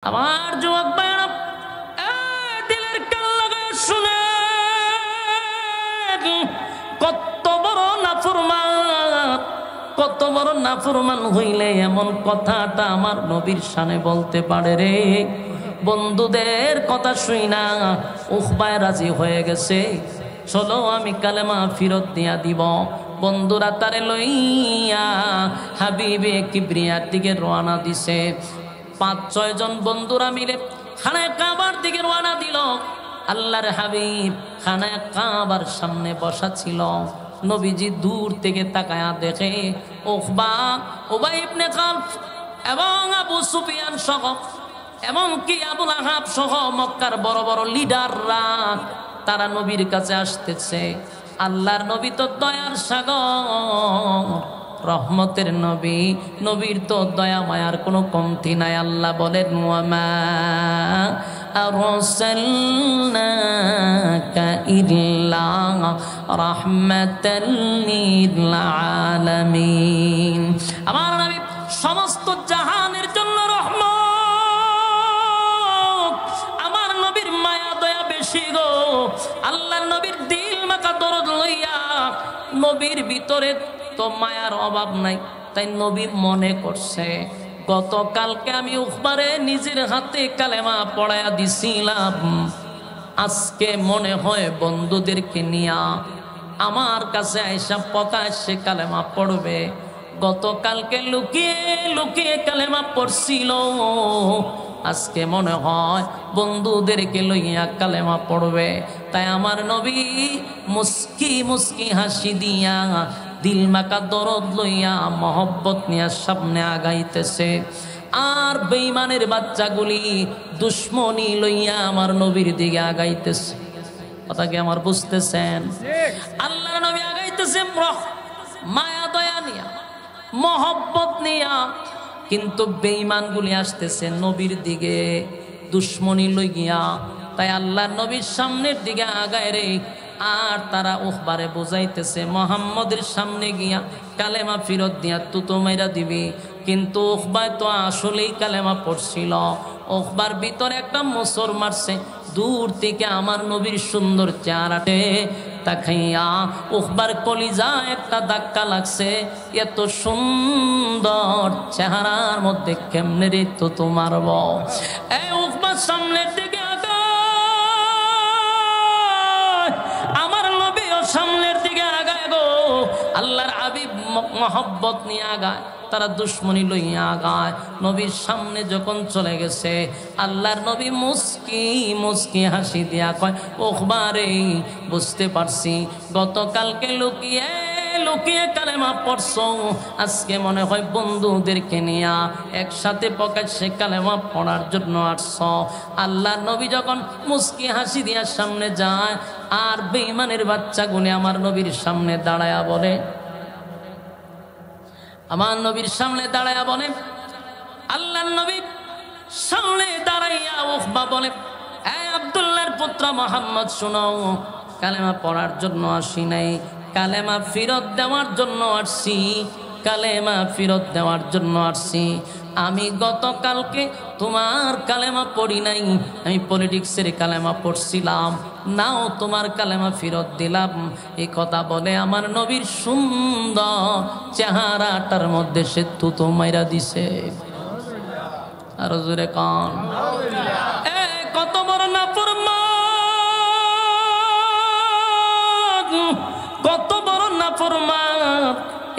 আমার যুবক ভাইরা দিলের কান লাগায় শুনে, কত বড় নাফরমান হইলে এমন কথাটা আমার নবীর শানে বলতে পারে রে। বন্ধুদের কথা শুই না উখবায় রাজি হয়ে গেছে, চলো আমি কালেমা ফিরত দিয়া দিব। বন্ধুরা তারে লইয়া হাবিবে কিবরিয়ার দিকে রওনা দিছে। ৫-৬ জন বন্ধুরা মিলে খানায় কাবার দিকে রওনা দিল। আল্লাহর হাবিব খানায় কাবার সামনে বসা ছিল। নবীজি দূর থেকে তাকায়া দেখে উকবা, উবাই ইবনে খালফ এবং আবু সুফিয়ান সহ, এমনকি আবুল আহাব সহ মক্কার বড় বড় লিডাররা তারা নবীর কাছে আসতেছে। আল্লাহর নবী তো দয়ার সাগর, রহমতের নবী, নবীর তো দয়া মায়ার কোনো কমতি নাই। আল্লাহ বলেন ওয়ামা আরসালনাকা ইল্লা রাহমাতাল লিল আলামিন। আমার নবী সমস্ত জাহানের জন্য রহমত। আমার নবীর মায়া দয়া বেশি গো। আল্লাহর নবীর দিল মাকা দরদ লইয়া নবীর ভিতরে তো মায়ার অভাব নাই। তাই নবী মনে করছে গতকালকে আমি উখবারে নিজের হাতে কালেমা পড়ায়া দিছিলাম, আজকে মনে হয় বন্ধুদেরকে নিয়া আমার কাছে আইসা প্রকাশ্যে কালেমা পড়বে। গতকালকে লুকিয়ে লুকিয়ে কালেমা পড়ছিল, আজকে মনে হয় বন্ধুদেরকে লইয়া কালেমা পড়বে। তাই আমার নবী মুস্কি মুস্কি হাসি দিয়া দিল মাকা দরদ লইয়া মহব্বত নিয়ে সামনে আগাইতেছে। আর বেঈমানের বাচ্চাগুলি দুশ্মনী লইয়া আমার নবীর দিকে আগাইতেছে। কথা কি আমার বুঝতেছেন? আল্লাহর নবী আগাইতেছে মায়া দয়া নিয়া, মহব্বত নিয়া, কিন্তু বেঈমানগুলি আসতেছে নবীর দিকে দুশ্মনী লইয়া। তাই আল্লাহর নবীর সামনের দিকে আগায় রে। আর তারা উখবারে বুঝাইতেছে মুহাম্মদের সামনে গিয়া কালেমা ফিরত দিয়া তুতো মাইরা দিবি। কিন্তু উখবায় তো আসলেই কালেমা পড়ছিল। উখবার ভিতরে একটা মোসর মারছে। দূর থেকে আমার নবীর সুন্দর চেহারাতে তাকাইয়া উখবার কলিজা একটা ধাক্কা লাগছে। এত সুন্দর চেহারার মধ্যে কেমনে রে তুতো মারব? এই উখবার সামনের দিকে সামনের দিকে আগায় গো। আল্লাহর হাবিব মহব্বত নিয়ে আগায়, তারা দুশ্মনী লইয়া আগায়। নবীর সামনে যখন চলে গেছে আল্লাহর নবী মুস্কি মুস্কি হাসি দিয়া কয়, উখবারে বুঝতে পারছি গতকালকে লুকিয়ে লুকিয়ে কালেমা পড়ছো, আজকে মনে হয় বন্ধুদেরকে নিয়া একসাথে প্রকাশ্যে কালেমা পড়ার জন্য আসছো। আল্লাহর নবী যখন মুস্কি হাসি দিয়া সামনে যায়, আর বেঈমানের বাচ্চাগুলি আমার নবীর সামনে দাঁড়ায়া বলে, আমার নবীর সামনে দাঁড়ায়া বলে, আল্লাহর নবীর সামনে দাঁড়াইয়া উখবা বলে, এই আব্দুল্লাহর পুত্র মুহাম্মদ শুনাও, কালেমা পড়ার জন্য আসি নাই, কালেমা ফিরত দেওয়ার জন্য আসছি, কালেমা ফিরত দেওয়ার জন্য আসছি। আমি গতকালকে তোমার কালেমা পড়ি নাই, আমি পলিটিক্সের কালেমা পড়ছিলাম, নাও তোমার কালেমা ফিরত দিলাম। এই কথা বলে আমার নবীর সুন্দর চেহারাটার মধ্যে সে থুতু মাইরা দিছে। আর জোরে কান, কত বড় নাফরমান, কত বড় নাফরমান!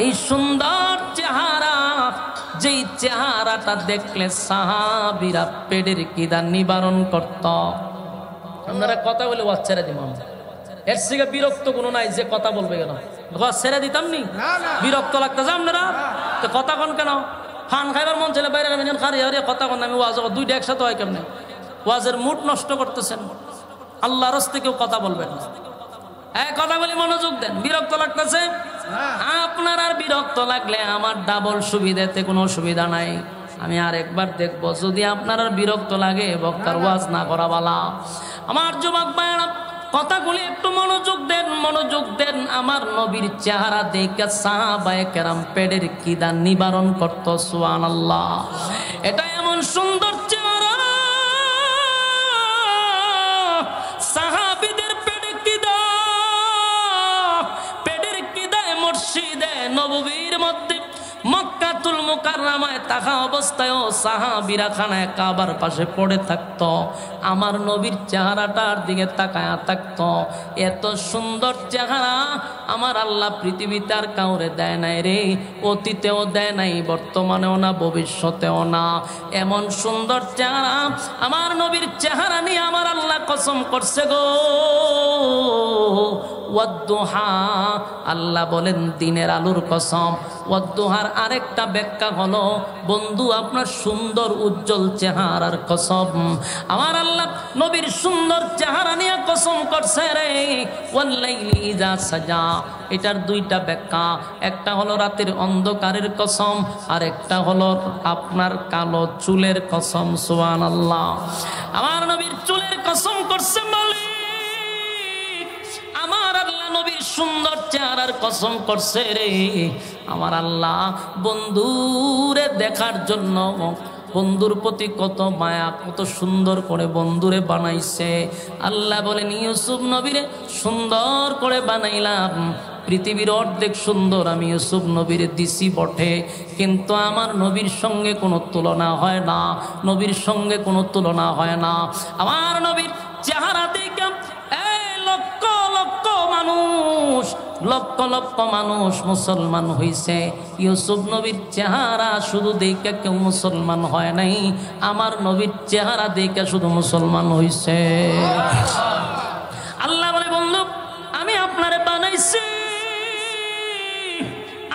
এই সুন্দর চেহারা, যেই চেহারাটা দেখলে সাহাবীরা পেটের খিদা নিবারণ করত। আপনারা কথা বলে ওয়াজ ছেড়ে দিব, এর থেকে বিরক্ত কোনো নাই যে কথা বলবে কেন? ওয়াজ ছেড়ে দিতাম নি? বিরক্ত লাগতেছে আপনারা তো কথা কন কেন? ফান খাইবার মন ছেলে বাইরে খারি কথা কন, আমি ওয়াজ দুইটা একসাথে হয় কেমনে? ওয়াজের মুড নষ্ট করতেছেন। আল্লাহর রাস্তায় কেউ কথা বলবেন না। কথা বলি, মনোযোগ দেন। বিরক্ত লাগতেছে আপনার, আর বিরক্ত লাগলে আমার ডাবল সুবিধাতে কোনো অসুবিধা নাই। আমি আরেকবার দেখবো, যদি আপনার আর বিরক্ত লাগে বক্তার ওয়াজ না করা বালা। আমার যুবক ভাইরা কথাগুলি একটু মনোযোগ দেন, মনোযোগ দেন। আমার নবীর চেহারা দেখে সাহাবায়ে কেরাম পেটের খিদা নিবারণ করত। সুবহানাল্লাহ। এটা এমন সুন্দর চেহারা থাকা অবস্থায়ও সাহাবীরা খানায় কাবার পাশে পড়ে থাকতো, আমার নবীর চেহারাটার দিকে তাকায়া থাকতো। এত সুন্দর চেহারা আমার আল্লাহ পৃথিবীতে আর কাউরে দেয় নাই রে, অতীতেও দেয় নাই, বর্তমানেও না, ভবিষ্যতেও না। এমন সুন্দর চেহারা আমার নবীর চেহারা নিয়ে আমার আল্লাহ কসম করছে গো। ওয়াদ্দুহা, আল্লাহ বলেন দিনের আলোর কসম। ওয়াদ্দুহার আরেকটা ব্যাখ্যা হলো বন্ধু আপনার সুন্দর উজ্জ্বল চেহারার কসম। আমার আল্লাহ নবীর সুন্দর চেহারা নিয়ে কসম করছে রে। ওয়াল্লাইলি ইযা সাজা, এটার দুইটা ব্যাখ্যা, একটা হলো রাতের অন্ধকারের কসম, আর একটা হলো আপনার কালো চুলের কসম। সুবহানাল্লাহ, আমার নবীর চুলের কসম করছে মালিক। আমার আল্লাহ নবীর সুন্দর চেহারার কসম করছে রে। আমার আল্লাহ বন্ধুরে দেখার জন্য, বন্ধুর প্রতি কত মায়া, কত সুন্দর করে বন্ধুরে বানাইছে। আল্লাহ বলেন ইউসুফ নবীরে সুন্দর করে বানাইলাম, পৃথিবীর অর্ধেক সুন্দর আমি ইউসুফ নবীর দিছি বটে, কিন্তু আমার নবীর সঙ্গে কোনো তুলনা হয় না, নবীর সঙ্গে কোনো তুলনা হয় না। আমার নবীর চেহারা দেখে লক্ষ লক্ষ মানুষ, লক্ষ লক্ষ মানুষ মুসলমান হইছে। ইউসুফ নবীর চেহারা শুধু দেখে কেউ মুসলমান হয় নাই, আমার নবীর চেহারা দেখে শুধু মুসলমান হইছে। আল্লাহ বলে বন্ধু আমি আপনারে বানাইছি,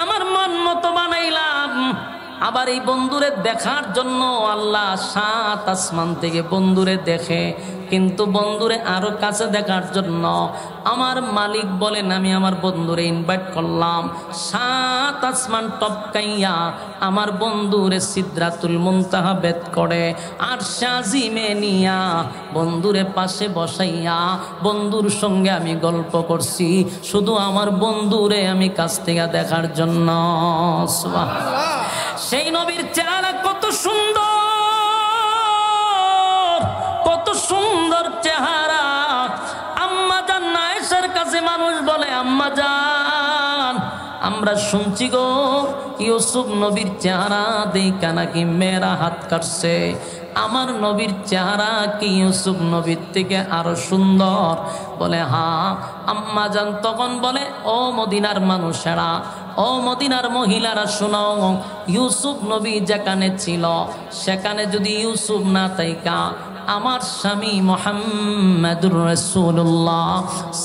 আমার মন মতো বানাইলাম। আবার এই বন্ধুরে দেখার জন্য আল্লাহ 7 আসমান থেকে বন্ধুরে দেখে, কিন্তু বন্ধুরে আরো কাছে দেখার জন্য আমার মালিক বলেন আমি আমার বন্ধুরে ইনভাইট করলাম 7 আসমান টপকাইয়া আমার বন্ধুরে সিদরাতুল মুনতাহা বেদ করে আর শাজিমে নিয়া বন্ধুরে পাশে বসাইয়া বন্ধুর সঙ্গে আমি গল্প করছি, শুধু আমার বন্ধুরে আমি কাছ থেকে দেখার জন্য। সুবহানাল্লাহ, সেই নবীর চেহারা কত সুন্দর, কত সুন্দর চেহারা। আম্মা জান আয়েশার কাছে মানুষ বলে আম্মা জান আমরা শুনছি গো ইউসুফ নবীর চেহারা দেখা নাকি মেয়েরা হাত কাটছে, আমার নবীর চেহারা কি ইউসুফ নবীর থেকে আরো সুন্দর? বলে হ্যাঁ। আম্মা জান তখন বলে ও মদিনার মানুষেরা, ও মদিনার মহিলারা শোনো, ইউসুফ নবী যেখানে ছিল সেখানে যদি ইউসুফ না থাইকা আমার স্বামী মুহাম্মাদুর রাসূলুল্লাহ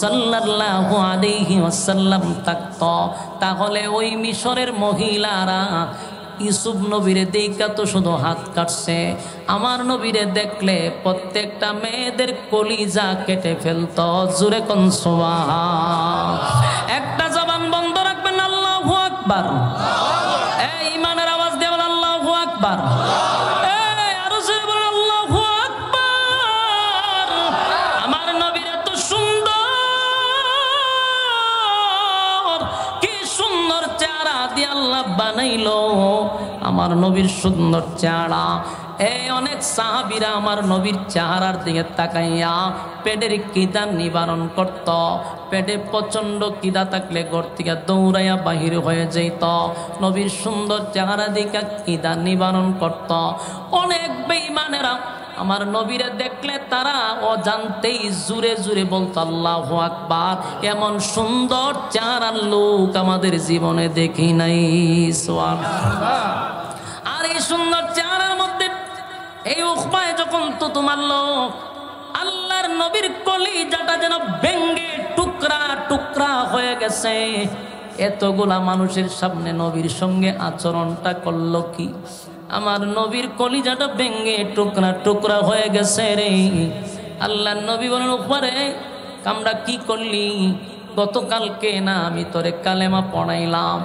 সাল্লাল্লাহু আলাইহি ওয়াসাল্লাম থাকতো, তাহলে ওই মিশরের মহিলারা ইউসুফ নবীরে দেখা তো শুধু হাত কাটছে, আমার নবীরে দেখলে প্রত্যেকটা মেয়েদের কলিজা কেটে ফেলতো। জোরে কোন সুবহান। একটা জবান বন্ধ রাখবেন, আল্লাহু আকবার। এই ইমানের আওয়াজ দিয়ে বলেন আল্লাহু আকবার। এই আরো জোরে বলেন আল্লাহু আকবার। আমার নবীর এত সুন্দর, কি সুন্দর চেহারা দিয়ে আল্লাহ বানাইলো আমার নবীর সুন্দর চেহারা। এই অনেক সাহাবীরা আমার নবীর চেহারার দিকে তাকাইয়া পেটের কিদা নিবারণ করত, পেটে প্রচন্ড কিদা থাকলে ঘর থেকে দৌড়াইয়া বাহির হয়ে যেত, নবীর সুন্দর চেহারা দিকে কিদা নিবারণ করত। অনেক বেঈমানেরা আমার নবীরে দেখলে তারা অজান্তেই জুরে জুরে বলতো আল্লাহু আকবার। এমন সুন্দর চেহারার লোক আমাদের জীবনে দেখি নাই। সুবহানাল্লাহ। আর এই সুন্দর চেহারার মধ্যে এই উকবায় যখন তুতু মারলো, আল্লাহর নবীর কলিজাটা যেন ভেঙ্গে টুকরা টুকরা হয়ে গেছে। এতগুলা মানুষের সামনে নবীর সঙ্গে আচরণটা করলো কি? আমার নবীর কলিজাটা ভেঙ্গে টুকরা টুকরা হয়ে গেছে রে। আল্লাহর নবী বলেন উপরে কামরা কি করলি? গতকালকে না আমি তোরে কালেমা পড়াইলাম,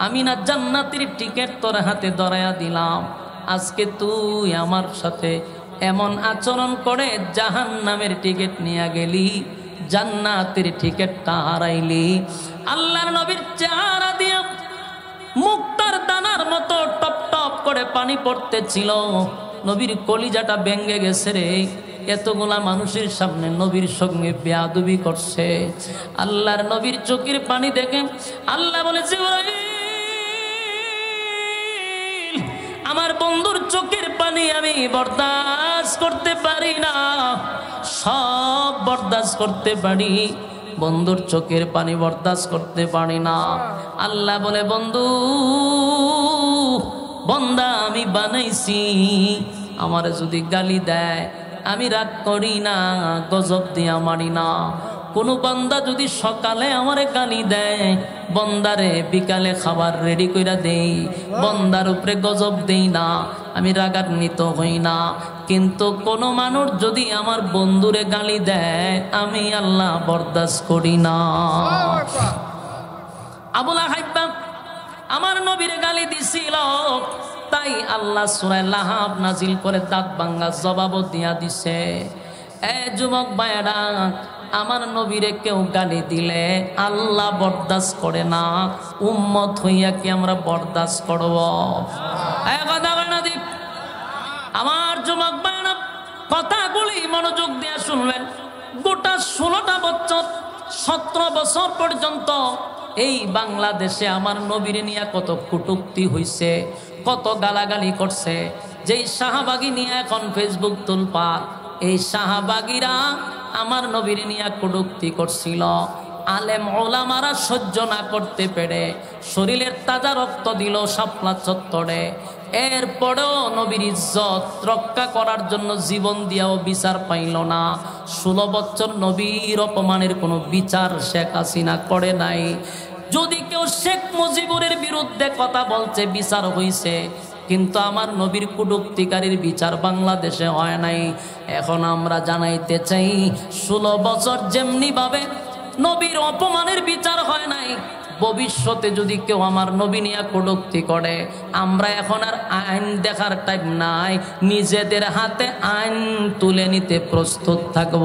আমি না জান্নাতের টিকিট তোর হাতে ধরাইয়া দিলাম, আজকে তুই আমার সাথে এমন আচরণ করে জাহান্নামের টিকিট নিয়ে গেলি, জান্নাতের টিকিটটা হারাইলি। আল্লাহর নবীর চেহারা দিয়ে মুক্তার দানার মতো টপ টপ করে পানি পড়তেছিল, নবীর কলিজাটা ভেঙ্গে গেছে রে। এতগুলা মানুষের সামনে নবীর সঙ্গে বেয়াদবি করছে। আল্লাহর নবীর চোখের পানি দেখে আল্লাহ বলে জিবরাইল আমার বন্ধুর চোখের পানি আমি বরদাস্ত করতে পারি না, সব বরদাস্ত করতে পারি, বন্ধুর চোখের পানি বরদাস্ত করতে পারি না। আল্লাহ বলে, বন্ধু বন্দা আমি বানাইছি, আমারে যদি গালি দেয় আমি রাগ করি না, গজব দিয়া মারি না। কোনো বান্দা যদি সকালে আমারে গালি দেয়, বন্দারে বিকালে খাবার রেডি কইরা দেই, বন্দার উপরে গজব দেই না, আমি রাগান্বিত হই না। কিন্তু কোনো মানুষ যদি আমার বন্ধুরে গালি দেয়, আমি আল্লাহ বরদাস্ত করি না। আবু লাহাব আমার নবীরে গালি দিছিল, তাই আল্লাহ সূরা লাহাব নাজিল করে দাঁত ভাঙ্গা জবাব দিয়া দিছে, এ যুবক ভাইরা, আমার নবীরে কেউ গালি দিলে আল্লাহ বরদাস্ত করে না, উম্মত হইয়া কি আমরা বরদাস্ত করব? আমার যুবক ভাইরা, কথাগুলি মনোযোগ দিয়ে শুনবেন। গোটা 16টা বছর 17 বছর পর্যন্ত এই বাংলাদেশে আমার নবীরে নিয়ে কত কটূক্তি হইছে, কত গালাগালি করছে। যেই শাহবাগী নিয়ে এখন ফেসবুক তুলপার, এই শাহবাগীরা আমার নবীরে নিয়ে কটূক্তি করছিল। আলেম ওলামারা সহ্য না করতে পেরে শরীরের তাজা রক্ত দিল শাপলা চত্বরে। এরপরেও নবীর ইজ্জত রক্ষা করার জন্য জীবন দিয়াও বিচার পাইল না। 16 বছর নবীর অপমানের কোনো বিচার শেখ হাসিনা করে নাই। যদি কেউ শেখ মুজিবুরের বিরুদ্ধে কথা বলছে, বিচার হইছে, কিন্তু আমার নবীর কটূক্তিকারীর বিচার বাংলাদেশে হয় নাই। এখন আমরা জানাইতে চাই, 16 বছর যেমনি ভাবে নবীর অপমানের বিচার হয় নাই, ভবিষ্যতে যদি কেউ আমার নবী নিয়ে কটূক্তি করে, আমরা এখন আর আইন দেখার টাইম নাই, নিজেদের হাতে আইন তুলে নিতে প্রস্তুত থাকব।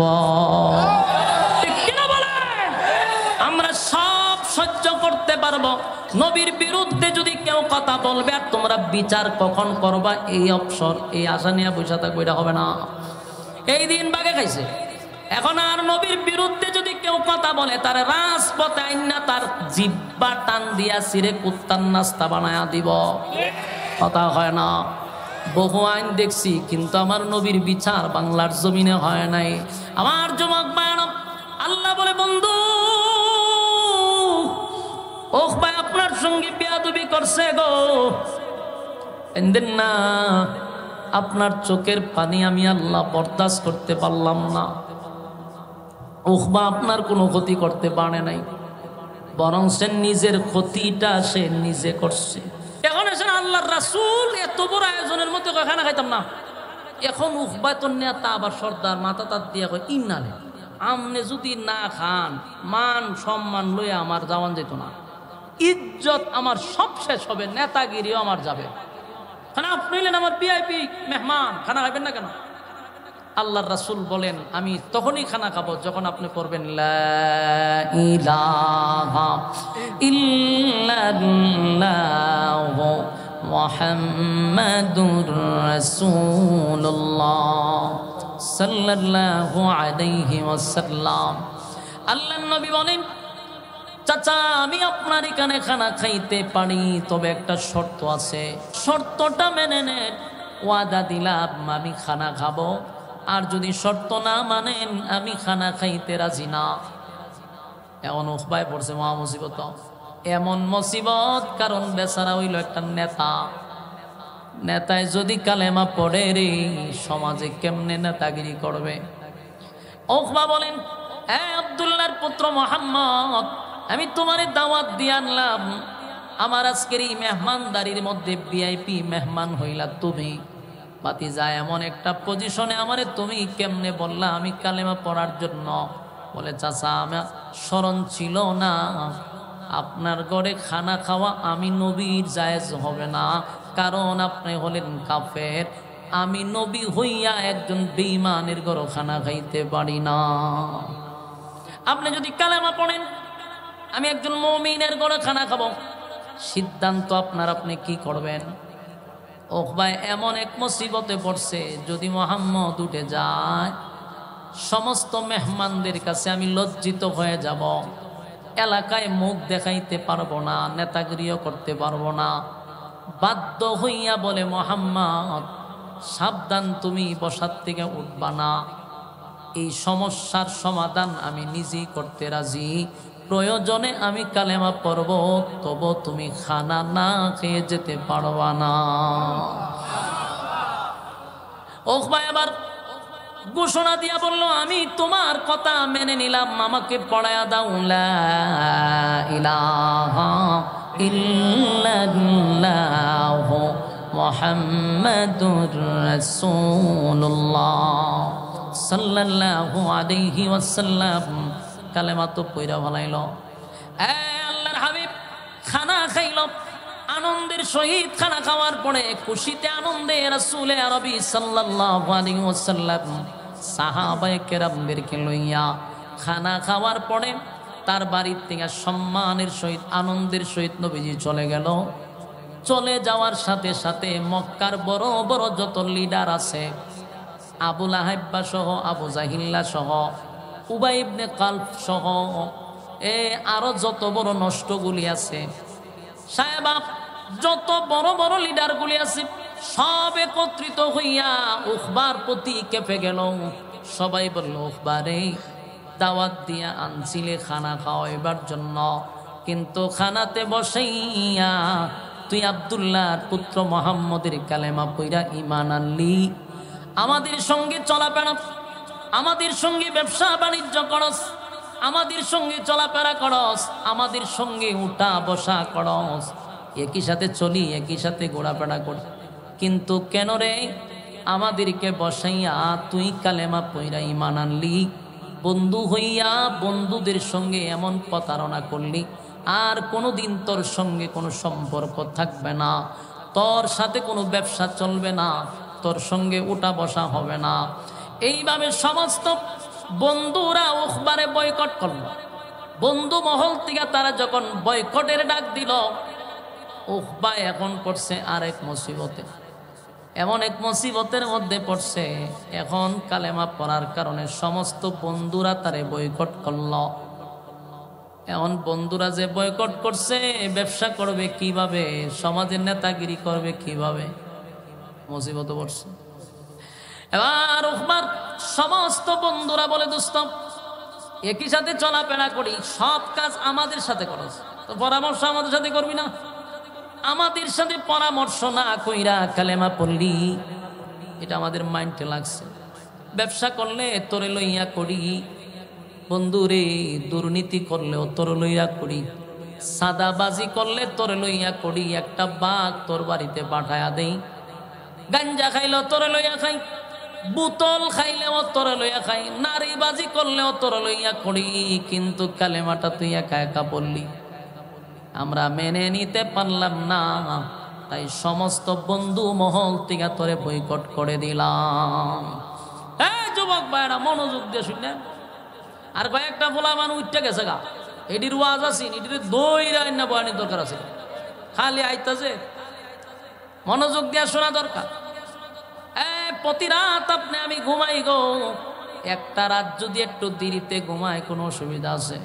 আমরা সব সহ্য করতে পারবো। নবীর বিরুদ্ধে যদি কেউ কথা বলবে আর তোমরা বিচার কখন করবা, এই অবসর, এই আশা নিয়ে বসে থাকবো, এটা হবে না। এই দিন বাগে খাইছে। এখন আর নবীর বিরুদ্ধে যদি কেউ কথা বলে, তার রাজপথে আইনা তার জিব্বা টান দিয়া সিরে কুত্তার নাস্তা বানায়া দিব। কথা হয় না। বহু আইন দেখছি, কিন্তু আমার নবীর বিচার বাংলার জমিনে হয় নাই। আমার যুবক ভাইরা, আল্লাহ বলে, বন্ধু ওহ ভাই, আপনার সঙ্গে বেয়াদবি করছে গো, না, আপনার চোখের পানি আমি আল্লাহ বরদাস্ত করতে পারলাম না। উখবা আপনার কোনো ক্ষতি করতে পারে নাই, বরং সে নিজের ক্ষতিটা সে নিজে করছে। এখন এসে আল্লাহর রাসূল এত বড় আয়োজনের মধ্যে খানা খাইতাম না। এখন উখবা তো নেতা, আবার সর্দার, মাথা তার দিয়া কয়, ইন্নালে আমনে যদি না খান, মান সম্মান লইয়া আমার যাওয়ান যেত না, ইজ্জত আমার সব শেষ হবে, নেতাগিরিও আমার যাবে। খানা আপনি হইলেন আমার ভিআইপি মেহমান, খানা খাইবেন না কেন? আল্লাহর রাসূল বলেন, আমি তখনই খানা খাবো যখন আপনি পড়বেন লা ইলাহা ইল্লাল্লাহু মুহাম্মাদুর রাসূলুল্লাহ সাল্লাল্লাহু আলাইহি ওয়াসাল্লাম। আল্লাহর নবী বলেন, চাচা আমি আপনার এখানে খানা খাইতে পারি, তবে একটা শর্ত আছে, শর্তটা মেনে নেন। ওয়াদা দিলাম আমি খানা খাবো, আর যদি শর্ত না মানেন আমি খানা খাইতে রাজি না। এমন উখবায় পড়ছে মহা মুসিবত, এমন মুসিবত, কারণ বেচারা হইল একটা নেতা। নেতায় যদি কালেমা পড়ে রে, সমাজে কেমনে নেতাগিরি করবে? উখবা বলেন, এ আব্দুল্লাহর পুত্র মুহাম্মদ, আমি তোমারে দাওয়াত দিয়ে আনলাম, আমার আজকের এই মেহমানদারির মধ্যে ভিআইপি মেহমান হইলা তুমি। ভাতিজা এমন একটা পজিশনে আমারে তুমি কেমনে বললা আমি কালেমা পড়ার জন্য? বলে, চাচা আমার স্মরণ ছিল না, আপনার ঘরে খানা খাওয়া আমি নবীর জায়েজ হবে না, কারণ আপনি হলেন কাফের, আমি নবী হইয়া একজন বেঈমানের ঘরে খানা খাইতে পারি না। আপনি যদি কালেমা পড়েন, আমি একজন মুমিনের ঘরে খানা খাবো, সিদ্ধান্ত আপনার, আপনি কি করবেন? উখবা এমন এক মুসিবতে পড়ছে, যদি মুহাম্মদ উঠে যায় সমস্ত মেহমানদের কাছে আমি লজ্জিত হয়ে যাব, এলাকায় মুখ দেখাইতে পারবো না, নেতাগিরিও করতে পারবো না। বাধ্য হইয়া বলে, মুহাম্মদ সাবধান, তুমি বসার থেকে উঠবা না, এই সমস্যার সমাধান আমি নিজেই করতে রাজি, প্রয়োজনে আমি কালেমা পড়ব, তবু তুমি খানা না খেয়ে যেতে পারবা না। উকবা এবার ঘোষণা দিয়া বলল, আমি তোমার কথা মেনে নিলাম, আমাকে পড়ায়া দাও লা ইলাহা ইল্লাল্লাহু মুহাম্মাদুর রাসূলুল্লাহ সাল্লাল্লাহু আলাইহি ওয়াসাল্লাম। কালেমা তো পয়রা ভালাইল। আল্লাহর হাবিব খানা খাইল আনন্দের সহিত। খানা খাওয়ার পরে খুশিতে আনন্দে রাসূলে আরবি সাল্লাল্লাহু আলাইহি ওয়াসাল্লাম সাহাবায়ে কেরামদেরকে লইয়া খানা খাওয়ার পরে তার বাড়ির থেকে সম্মানের সহিত আনন্দের সহিত নবীজি চলে গেল। চলে যাওয়ার সাথে সাথে মক্কার বড় বড় যত লিডার আছে, আবু লাহাব সহ, আবু জাহিল্লা সহ, উবাই ইবনে কালব সহ, আরো যত বড় নষ্টগুলি আছে, সাহেবাব যত বড় বড় লিডারগুলি আছে, সব একত্রিত হইয়া উকবার প্রতি কেঁপে গেল। সবাই বলল, উকবারে দাওয়াত দিয়া আনছিলে খানা খাওয়াইবার জন্য, কিন্তু খানাতে বসাইয়া তুই আব্দুল্লাহর পুত্র মুহাম্মদের কালেমা পইরা ঈমান আনলি, আমাদের সঙ্গে চলাফেরা, আমাদের সঙ্গে ব্যবসা বাণিজ্য করস, আমাদের সঙ্গে চলাফেরা করস, আমাদের সঙ্গে উঠা বসা করস, একই সাথে চলি, একই সাথে ঘোরাফেরা করি, কিন্তু কেন রে আমাদেরকে বসাইয়া তুই কালেমা পইরা ঈমান আনলি, বন্ধু হইয়া বন্ধুদের সঙ্গে এমন প্রতারণা করলি, আর কোনোদিন তোর সঙ্গে কোনো সম্পর্ক থাকবে না, তোর সাথে কোনো ব্যবসা চলবে না, তোর সঙ্গে উঠা বসা হবে না। এইভাবে সমস্ত বন্ধুরা উকবারে বয়কট করল। বন্ধু মহল থেকে তারা যখন বয়কটের ডাক দিল, উকবা এখন পড়ছে আরেক মুসিবতে, এমন এক মুসিবতের মধ্যে পড়ছে। এখন কালেমা পড়ার কারণে সমস্ত বন্ধুরা তারে বয়কট করল। এখন বন্ধুরা যে বয়কট করছে, ব্যবসা করবে কিভাবে, সমাজের নেতাগিরি করবে কিভাবে, মুসিবত পড়ছে। এবার উকবার সমস্ত বন্ধুরা বলে, দোস্ত একই সাথে চলাফেরা করি, সব কাজ আমাদের সাথে করস, তো পরামর্শ আমাদের সাথে করবি না? আমাদের সাথে পরামর্শ না কইরা কালেমা পড়লি, এটা আমাদের মাইন্ডে লাগছে। ব্যবসা করলে তোরে লইয়া করি, বন্ধুরে দুর্নীতি করলেও তোর লইয়া করি, সাদাবাজি করলে তোর লইয়া করি, একটা বাঘ তোর বাড়িতে পাঠায়া দেই, গাঞ্জা খাইলেও তোরে লইয়া খাই, বোতল খাইলেও তোরে লইয়া খাই, নারীবাজি করলেও তোর লইয়া করি, কিন্তু কালেমাটা তুই একা একা বললি, আমরা মেনে নিতে পারলাম না, তাই সমস্ত বন্ধু মহল থেকে তোরে বয়কট করে দিলাম। এই যুবক ভাইরা মনোযোগ দিয়ে শুনলেন, আর কয়েকটা বলা মানুষ উঠতে গেছে গা, এটির ওয়াজ আছেন, এটির দই রান্না বয়ানির দরকার আছে, খালি আইতাছে, মনোযোগ দিয়ে শোনা দরকার। প্রতি রাত আপনি আমি ঘুমাই গো, একটা রাত যদি একটু দেরিতে ঘুমায় কোনো অসুবিধা আছে?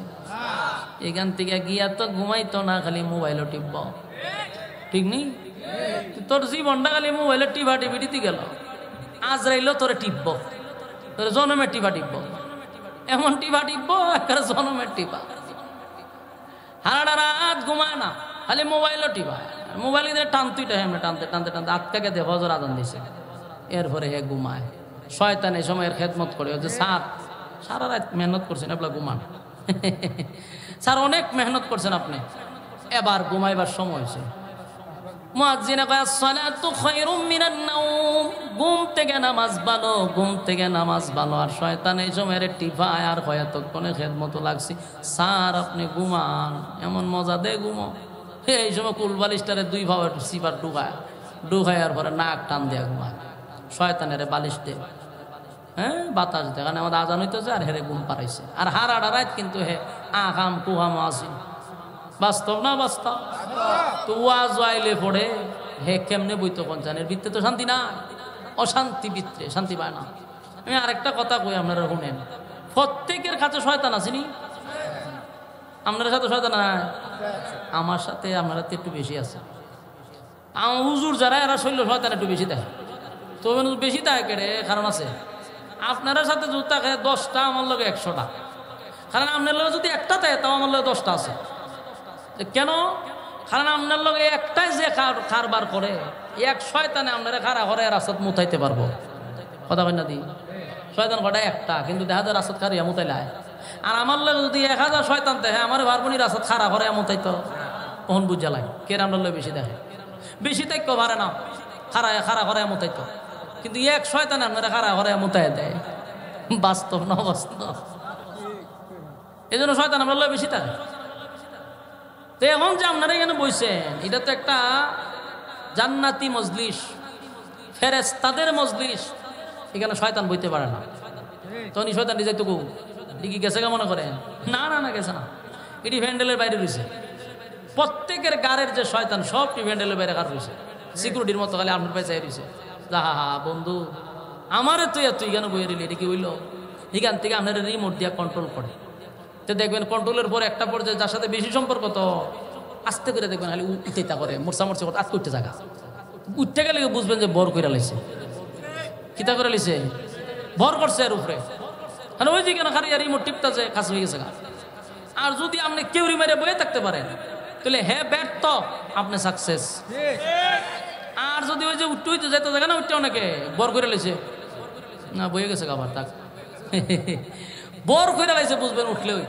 এখান থেকে গিয়া তো ঘুমাইতো না, খালি মোবাইলও টিপব, ঠিক নেই? তোর জীবনটা খালি মোবাইলে টিপা টিপিটি গেল, আজরাইল তোরে টিপব, তোর জনমের টিপা টিপব, এমন টিপা টিপব একটা জনমের টিপা। সারাটা রাত ঘুমায় না, খালি মোবাইলও টিপা, মোবাইল টানতুইটা হেমনে টানতে টানতে টানতে আটকাকে দে ফজর আজান দিছে, এরপরে হে ঘুমায়। শয়তান এই সময়ের খেদমত করে, যে স্যার সারা রাত মেহনত করছেন, আপনার ঘুমান, স্যার অনেক মেহনত করছেন আপনি, এবার ঘুমাইবার সময় হয়েছে। মুয়াজ্জিন কয় আসসালাতু খায়রুম মিনান নাওম, ঘুম থেকে নামাজ ভালো, ঘুম থেকে নামাজ ভালো। আর শয়তান এই সময়ের টিফায়, আর কয় এতক্ষণে খেদমত লাগছি, স্যার আপনি ঘুমান, এমন মজা দে ঘুমো। এই সময় কুলবালিশটারে দুই ভাবে সিপার ডুকায় আর পরে নাক টান দেয়া ঘুমায়, শয়তানের বালিশ দে, হ্যাঁ বাতাস দেয়, কারণ আমাদের আজান হইতেছে আর হেরে ঘুম পারাইছে। আর হারাটা রাত কিন্তু হে আকাম কুহাম আসি, বাস্তব না বাস্তব? তো ওয়াজ আইলে পড়ে হে কেমনে বইতো পঞ্চানের ভিত্তে তো শান্তি না, অশান্তি ভিত্রে শান্তি পায় না। আমি আরেকটা কথা কই, আপনারা শুনেন, প্রত্যেকের কাছে শয়তান আসেনি? আপনার সাথে শয়তান নাই? আমার সাথে আপনার একটু বেশি আছে। আমার হুজুর যারা এরা শৈল শয়তান একটু বেশি দেয়, তো বেশি দেয় কেড়ে কারণ আছে। আপনার সাথে যদি থাকে 10টা, আমার লগে 100টা, কারণ আপনার লগে যদি একটা থাকে তাও আমার লগে 10টা আছে। কেন? কারণ আপনার লগে একটাই যে কারবার করে, এক শয়তানে আপনারা খাড়া করে রাস্তাত মুতাইতে পারবো। কথা বল না দি, শয়তান কটা একটা, কিন্তু দেখা যায় রাস্তাত খারিয়া মুতাইলায়। আর আমার লগে যদি 1000 শয়তান দেখে আমার ভারবনি রাস্তাত খাড়া করে মুতাইতো, তখন বুঝা লাগে কে আপনার লগে বেশি দেখে। বেশি তাইক্য পারে না, খাড়া করে মুতাইতো, কিন্তু এক শয়তান আপনারা খাড়া করে মুতাই দেয়। বাস্তব না বাস্তব? এই জন্য শয়তান আপনার লগে বেশি থাকে। তো এখন যে আপনারা এখানে বইছেন, এটা তো একটা জান্নাতি মজলিস, ফেরেশতাদের মজলিস, এখানে শয়তান বইতে পারে না। তখন শয়তান যাইতো গো দিকে গেছে গা মনে করেন? না না না, গেছে না, এটি ভ্যান্ডেলের বাইরে রয়েছে। প্রত্যেকের গাড়ের যে শয়তান সবটি ভ্যান্ডেলের বাইরে গাড় রয়েছে, সিকিউরিটির মতো খালি আপনার পায়ে চাই রয়েছে। হা হা বন্ধু, আমারে তুই কেন বইয়ে দিলি, এটা কি হইল? এখান থেকে আপনার রিমোট দিয়ে কন্ট্রোল করে। তো দেখবেন কন্ট্রোলের পর একটা পর্যায়ে যার সাথে বেশি সম্পর্ক, তো আস্তে করে দেখবেন খালি উঠেতা করে, মোরসা করে আজ করতে জায়গা উঠতে গেলে বুঝবেন যে বর করে লাইছে। কিতা করে লাইছে? ভর করছে এর উপরে। আর ওই যে কেন খালি রিমোট টিপতেছে, কাজ হয়ে গেছে। আর যদি আপনি কেউ রিমারে বয়ে থাকতে পারেন, তাহলে হ্যাঁ ব্যর্থ, আপনি সাকসেস। আর যদি ওই যে উঠতে হইতে যেতে থাকে না, উঠতে অনেকে বর করে লাইছে, না বয়ে গেছে আবার তাক বর করে লাইছে, বুঝবেন উঠলে ওই,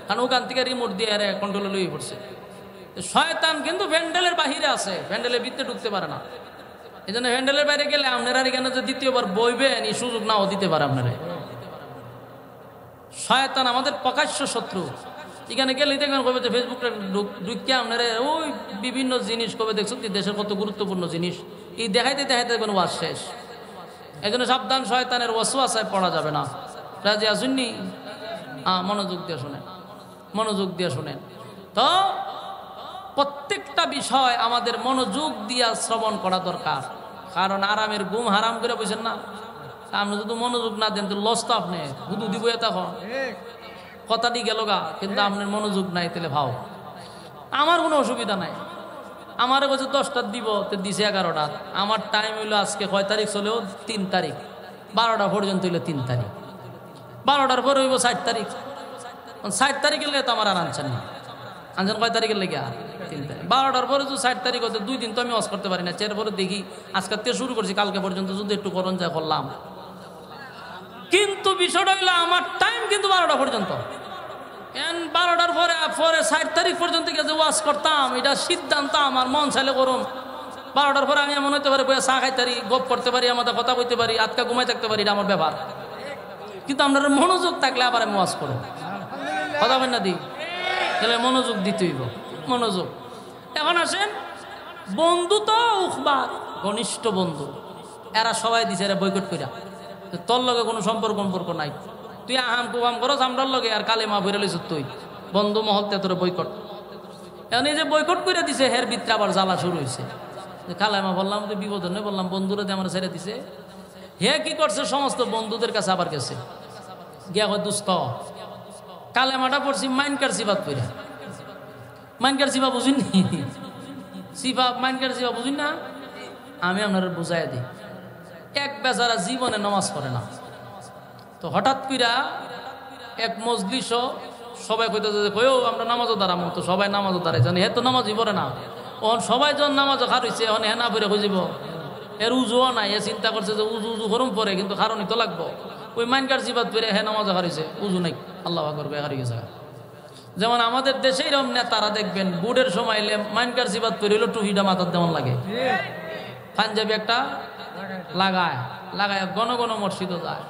কারণ ওখান থেকে রিমোট দিয়ে কন্ট্রোলে লইয়ে পড়ছে। শয়তান কিন্তু ভ্যান্ডেলের বাহিরে আছে, ভ্যান্ডেলের ভিতরে ঢুকতে পারে না। এই জন্য ভ্যান্ডেলের বাইরে গেলে আপনারা এখানে যে দ্বিতীয়বার বইবেন এই সুযোগ নাও দিতে পারে আপনারা। শয়তান আমাদের প্রকাশ্য শত্রু। এখানে গেলে দেখবেন কবে যে ফেসবুকটা ঢুকিয়ে আপনারা ওই বিভিন্ন জিনিস কবে দেখছেন দেশের কত গুরুত্বপূর্ণ জিনিস এই দেখাইতে দেখাইতে দেখবেন ওয়াজ শেষ। এই জন্য সাবধান, শয়তানের ওয়াসওয়াসায় পড়া যাবে না। রাজি আসুননি? মনোযোগ দিয়ে শোনেন, মনোযোগ দিয়ে শোনেন। তো প্রত্যেকটা বিষয় আমাদের মনোযোগ দিয়া শ্রবণ করা দরকার, কারণ আরামের ঘুম হারাম করে বুঝেন না। আপনি যদি মনোযোগ না দেন তো লস তো আপনি হুদু দিব, তখন কথাটি গেল গা, কিন্তু আপনার মনোযোগ নাই, তাহলে ভাও আমার কোনো অসুবিধা নাই। আমার বলছে 10টার দিব, তো দিছে 11টা। আমার টাইম হইলো আজকে কয় তারিখ চলেও 3 তারিখ, 12টা পর্যন্ত হইলো 3 তারিখ, 12টার পরে হইব 60 তারিখ। 60 তারিখের লেগে তো আমার আর আনছেন না, আনছেন কয় তারিখের লেগে? 3 তারিখ। 12টার পরে যদি 60 তারিখ হতো, 2 দিন তো আমি ওয়াজ করতে পারি না। এরপরে দেখি আজকে থেকে শুরু করছি, কালকে পর্যন্ত যদি একটু করণ যা করলাম। কিন্তু বিষয়টা হইলো আমার টাইম কিন্তু 12টা পর্যন্ত। 12টার পরে 60 তারিখ পর্যন্ত যে ওয়াজ করতাম, এটা সিদ্ধান্ত আমার, মন চাইলে করুন। 12টার পরে আমি এমন হইতে পারি বইয়া চা খাইতে পারি, গপ করতে পারি, আমাদের কথা বলতে পারি, আজকা ঘুমাই থাকতে পারি, এটা আমার ব্যাপার। কিন্তু আপনার মনোযোগ থাকলে আবার আমি ওয়াজ করো, কথা বলেন না দি, তাহলে মনোযোগ দিতে হইব, মনোযোগ। এখন আসেন, বন্ধু তো উখবা ঘনিষ্ঠ বন্ধু, এরা সবাই দিছে এরা বয়কট কইরা, তোর লগে কোনো সম্পর্ক নাই, তুই আহাম কুহাম করস আমরার লগে, আর কালে মা ভরে লইছ তুই বন্ধু মহলতে তোর বয়কট। এখন এই যে বয়কট করে দিছে, হের ভিতরে আবার জ্বালা শুরু হয়েছে। কালেমা বললাম যে বিপদ নেই, বললাম বন্ধুরা দিয়ে আমার ছেড়ে দিছে। হে কি করছে, সমস্ত বন্ধুদের কাছে আবার গেছে, গিয়া কয় দুস্থ কালেমাটা পড়ছি মাইনকার সিবাত পড়া। মাইনকার সিবা বুঝিনি, সিবা মাইনকার সিবা বুঝিন না, আমি আপনারা বুঝাই দিই। এক বেচারা জীবনে নামাজ পড়ে না, তো হঠাৎ কইরা এক মজলিস সবাই কইতেছে যে কইও আমরা নামাজও দাঁড়াবো, তো সবাই নামাজও দাঁড়াই জানি, হে তো নামাজই পড়ে না। ওখান সবাই যখন নামাজও খারইছে, এখন হেনা পরে খুঁজিব, এর উজুও নাই। এ চিন্তা করছে যে উজু গরম পরে, কিন্তু কারণই তো লাগবো। ওই মাইনকার জিবাত পেরে হে নামাজও হারিয়েছে, উজু নাই, আল্লাহ করবে হারিয়ে গেছে। যেমন আমাদের দেশে এরকম নেতারা দেখবেন বুড়ের সময় এলে মাইনকার জিবাত পেরে হইলো টুহিটা মাথার দেওয়ান লাগে, পাঞ্জাবি একটা লাগায় ঘন ঘন মসজিদও যায়।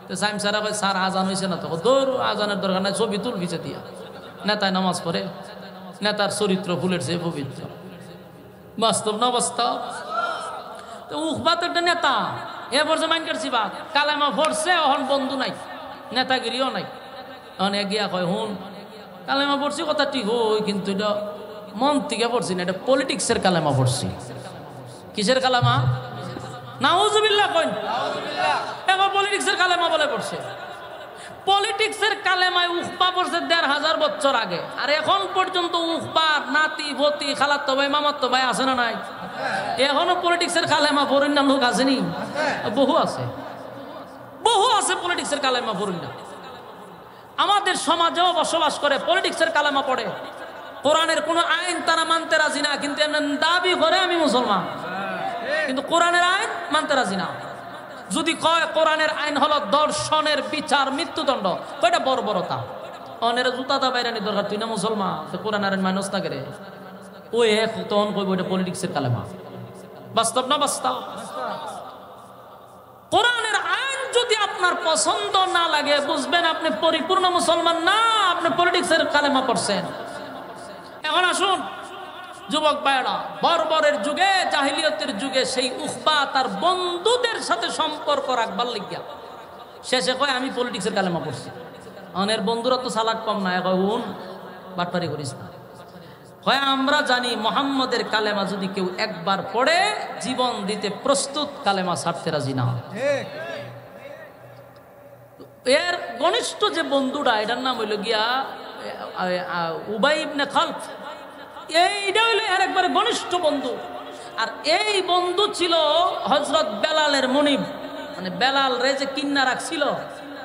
তো সাইম সারা কয় স্যার আজান হয়েছে না, তো দৌড় আজানের দরকার নাই, ছবি তুল ভিজে দিয়া। নেতায় নামাজ পড়ে, নেতার চরিত্র ফুলের চেয়ে পবিত্র। বাস্তব না বাস্তব? তো উখবাত একটা নেতা, এ পড়ছে মাইনকার জিবাত, কালেমা পড়ছে, এখন বন্ধু নাই, নেতাগিরিও নাই। এখন এগিয়া কয় হুন কালেমা পড়ছি, কথা ঠিক হই, কিন্তু এটা মন থেকে পড়ছি না, এটা পলিটিক্সের কালেমা পড়ছি। কিসের কালেমা? নাউজুবিল্লাহ কইন, এখন পলিটিক্সের কালেমা বলে পড়ছে। পলিটিক্সের কালেমায় উখবা পড়ছে ১৫০০ বছর আগে, আর এখন পর্যন্ত উখবার নাতি ভতি খালাতো ভাই মামাতো ভাই আছে না নাই? এখনো পলিটিক্সের কালেমা পড়েন না লোক আসেনি, বহু আছে, বহু আছে পলিটিক্সের কালেমা পড়েন না। আমাদের সমাজেও বসবাস করে পলিটিক্সের কালেমা পড়ে, কোরআনের কোনো আইন তারা মানতে রাজি না, কিন্তু এমন দাবি করে আমি মুসলমান, কিন্তু কোরআনের আইন মানতে রাজি না। যদি কয় কোরআনের আইন হলো দর্শনের বিচার মৃত্যুদণ্ড, কয়টা বর্বরতা। অনের জুতাটা বাইরানি দরকার, তুই না মুসলমান, কোরআনের আইন মানুষ না করে ওই এক তখন কইব এটা পলিটিক্সের কালেমা। বাস্তব না বাস্তব? কোরআনের আইন যদি আপনার পছন্দ না লাগে, বুঝবেন আপনি পরিপূর্ণ মুসলমান না, আপনি পলিটিক্সের কালেমা পড়ছেন। এখন আসুন যুবক ভাইরা, বর্বরের যুগে, জাহিলিয়তের যুগে সেই উখবা তার বন্ধুদের সাথে সম্পর্ক রাখবার লিগিয়া শেষে কয় আমি পলিটিক্সের কালেমা পড়ছি। অনের বন্ধুরা তো চালাক কম না, এখন বাটপারি করিস না। হয় আমরা জানি মোহাম্মদের কালেমা যদি কেউ একবার পড়ে জীবন দিতে প্রস্তুত, কালেমা ছাড়তে রাজি না। এর ঘনিষ্ঠ যে বন্ধুরা, এটার নাম হইল গিয়া উবাই ইবনে খালফ, এইটা হইল এর একবারে ঘনিষ্ঠ বন্ধু। আর এই বন্ধু ছিল হযরত বেলালের মুনিব, মানে বেলাল রে যে কিন্না রাখছিল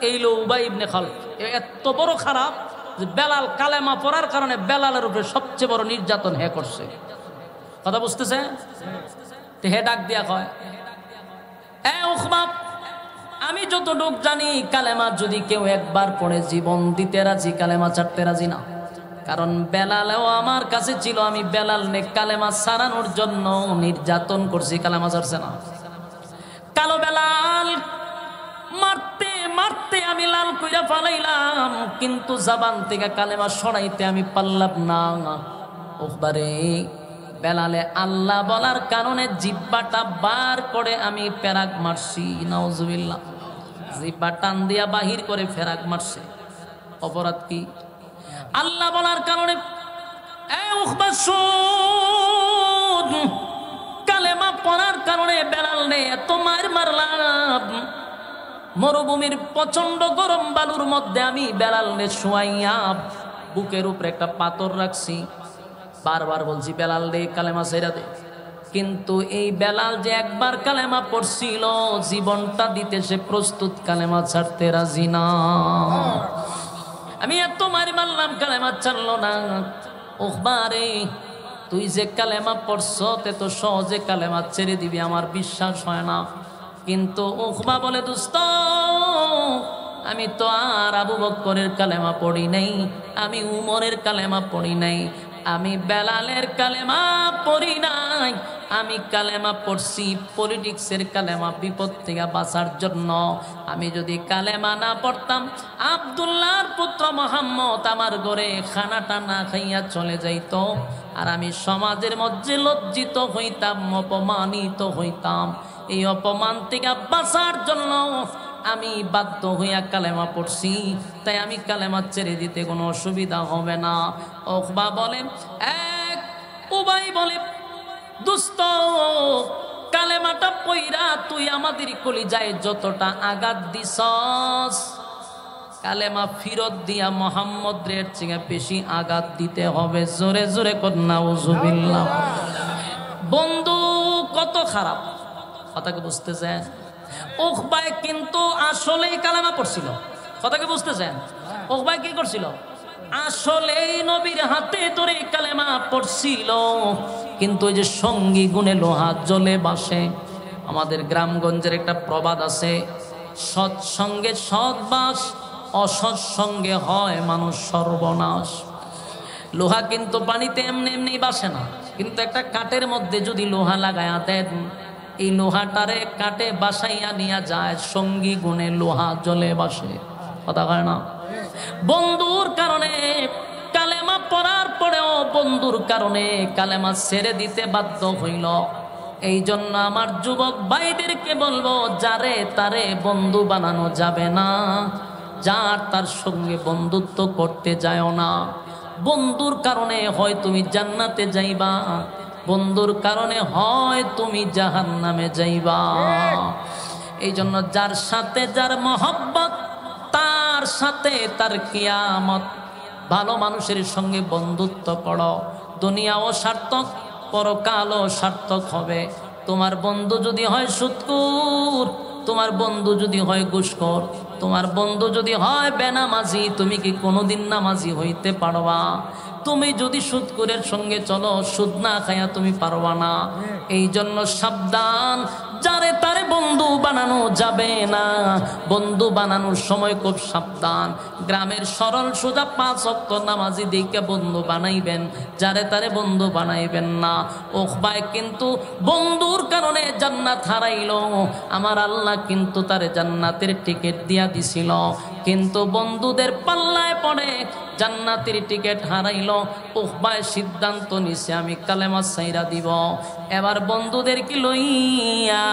এই লো উবাই ইবনে খালফ। এত বড় খারাপ যে বেলাল কালেমা পড়ার কারণে বেলালের উপরে সবচেয়ে বড় নির্যাতন হে করছে। কথা বুঝতেছে? হে ডাক দিয়া কয়, এ উখবা, আমি যতটুক জানি কালেমা যদি কেউ একবার পড়ে জীবন দিতে রাজি, কালেমা ছাড়তে রাজি না। কারণ বেলালেও আমার কাছে ছিল, আমি বেলাল নে কালেমা ছাড়ানোর জন্য নির্যাতন করছি, কালেমা ছাড়ছে না। কালো বেলাল মারতে মারতে আমি লাল কইরা ফালাইলাম, কিন্তু জবান থেকে কালেমা সরাইতে আমি পারলাম না। ওবারে বেলালে আল্লাহ বলার কারণে জিব্বাটা বার করে আমি ফেরাক মারছি, নাউজুবিল্লাহ। জিব্বা টান দিয়া বাহির করে ফেরাক মারছে। অপরাধ কি? আল্লাহ বলার কারণে। কালেমা পড়ার কারণে বেলাল নে এত মার মারলাম, মরুভূমির প্রচন্ড গরম বালুর মধ্যে আমি বেলাল নে শুয়াইয়া বুকের উপরে একটা পাথর রাখছি। বারবার বলছি বেলাল রে কালেমা ছেড়ে দে, কিন্তু এই বেলাল যে একবার কালেমা পড়ছিল জীবনটা দিতে সে প্রস্তুত, কালেমা ছাড়তে রাজি না। আমি এত মারি মারলাম, কালেমা ছাড়লো না। ওখবারে তুই যে কালেমা পড়ছ তে তো সহজে কালেমা ছেড়ে দিবি, আমার বিশ্বাস হয় না। কিন্তু উখবা বলে, দোস্ত আমি তো আর আবু বকরের কালেমা পড়ি নাই, আমি উমরের কালেমা পড়ি নাই, আমি বেলালের কালেমা পড়ি নাই, আমি কালেমা পড়ছি পলিটিক্সের কালেমা, বিপদ থেকে বাঁচার জন্য। আমি যদি কালেমা না পড়তাম, আব্দুল্লাহর পুত্র মোহাম্মদ আমার ঘরে খানাটা না খাইয়া চলে যাইত, আর আমি সমাজের মধ্যে লজ্জিত হইতাম, অপমানিত হইতাম। এই অপমান থেকে বাঁচার জন্য আমি বাধ্য হইয়া কালেমা পড়ছি, তাই আমি কালেমা ছেড়ে দিতে কোনো অসুবিধা হবে না। উকবা বলে, এক উবাই বলে, দোস্ত কালেমাটা পইরা তুই আমাদের কলিজায় যতটা আঘাত দিছস, কালেমা ফিরত দিয়া মোহাম্মদ রের চেয়ে বেশি আঘাত দিতে হবে। জোরে জোরে কর নাউজুবিল্লাহ। বন্ধু কত খারাপ, কথাকে বুঝতেছেন? উকবায় কিন্তু আসলেই কালেমা পড়ছিল, কথাকে বুঝতেছেন? উকবায় কি করছিল? আসলেই নবীর হাতে ধরে কালেমা পড়ছিল, কিন্তু ওই যে সঙ্গী গুণে লোহা জলে বাসে। আমাদের গ্রামগঞ্জের একটা প্রবাদ আছে, সৎসঙ্গে সৎবাস, অসৎসঙ্গে হয় মানুষ সর্বনাশ। লোহা কিন্তু পানিতে এমনি এমনি বাসে না, কিন্তু একটা কাঠের মধ্যে যদি লোহা লাগায়া দেন, এই লোহাটারে কাটে বাসাইয়া নিয়ে যায়, সঙ্গী গুণে লোহা জলে বাসে। কথা হয় না? বন্ধুর কারণে কালেমা পড়ার পরেও বন্ধুর কারণে কালেমা ছেড়ে দিতে বাধ্য হইল। এই জন্য আমার যুবক ভাইদেরকে বলবো, যারে তারে বন্ধু বানানো যাবে না, যার তার সঙ্গে বন্ধুত্ব করতে যাও না। বন্ধুর কারণে হয় তুমি জান্নাতে যাইবা, বন্ধুর কারণে হয় তুমি জাহান্নামে যাইবা। এই জন্য যার সাথে যার মহব্বত, তার সাথে তার কিয়ামত। ভালো মানুষের সঙ্গে বন্ধুত্ব করো, দুনিয়াও সার্থক, পরকালও সার্থক হবে। তোমার বন্ধু যদি হয় সুদখোর, তোমার বন্ধু যদি হয় ঘুষখোর, তোমার বন্ধু যদি হয় বেনামাজি, তুমি কি কোনোদিন নামাজি হইতে পারবা? তুমি যদি সুদখোরের সঙ্গে চলো, সুদ না খায়া তুমি পারবা না। এই জন্য সাবধান, যারে তারে বন্ধু বানানো যাবে না। বন্ধু বানানোর সময় খুব সাবধান। গ্রামের সরল সোজা 5 ওয়াক্ত নামাজি দেখে বন্ধু বানাইবেন, যারে তারে বন্ধু বানাইবেন না। ওখবায় কিন্তু বন্ধুর কারণে জান্নাত হারাইল। আমার আল্লাহ কিন্তু তারে জান্নাতের টিকিট দিয়া দিছিল, কিন্তু বন্ধুদের পাল্লায় পড়ে জান্নাতের টিকিট হারাইল। উখবায় সিদ্ধান্ত নিছে আমি কালেমা ছাইরা দিব। এবার বন্ধুদের কি লইয়া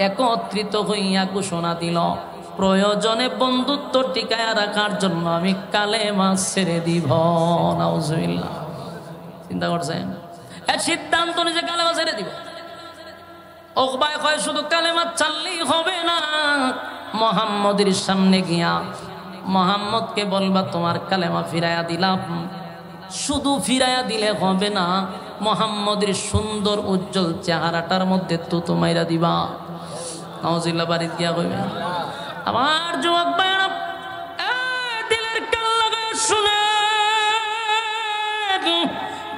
একত্রিত হইয়া ঘোষণা দিল, প্রয়োজনে বন্ধুত্ব টিকায়া রাখার জন্য আমি কালেমা ছেড়ে দিব। নাউজুবিল্লাহ। চিন্তা করছেন? সিদ্ধান্ত নিছে কালেমা ছেড়ে দিব। উখবায় কয় শুধু কালেমা চাললেই হবে না, মুহাম্মদের সামনে গিয়া মুহাম্মদকে বলবা তোমার কালেমা ফিরাইয়া দিলাম। শুধু ফিরাইয়া দিলে হবে না, মুহাম্মদের সুন্দর উজ্জ্বল চেহারাটার মধ্যে তুতু মাইরা দিবা। নাউজুবিল্লাহ। বাড়িতে গিয়া কইবে আমার যুবক ভাইরা, দিলের কান লাগায় শুনে,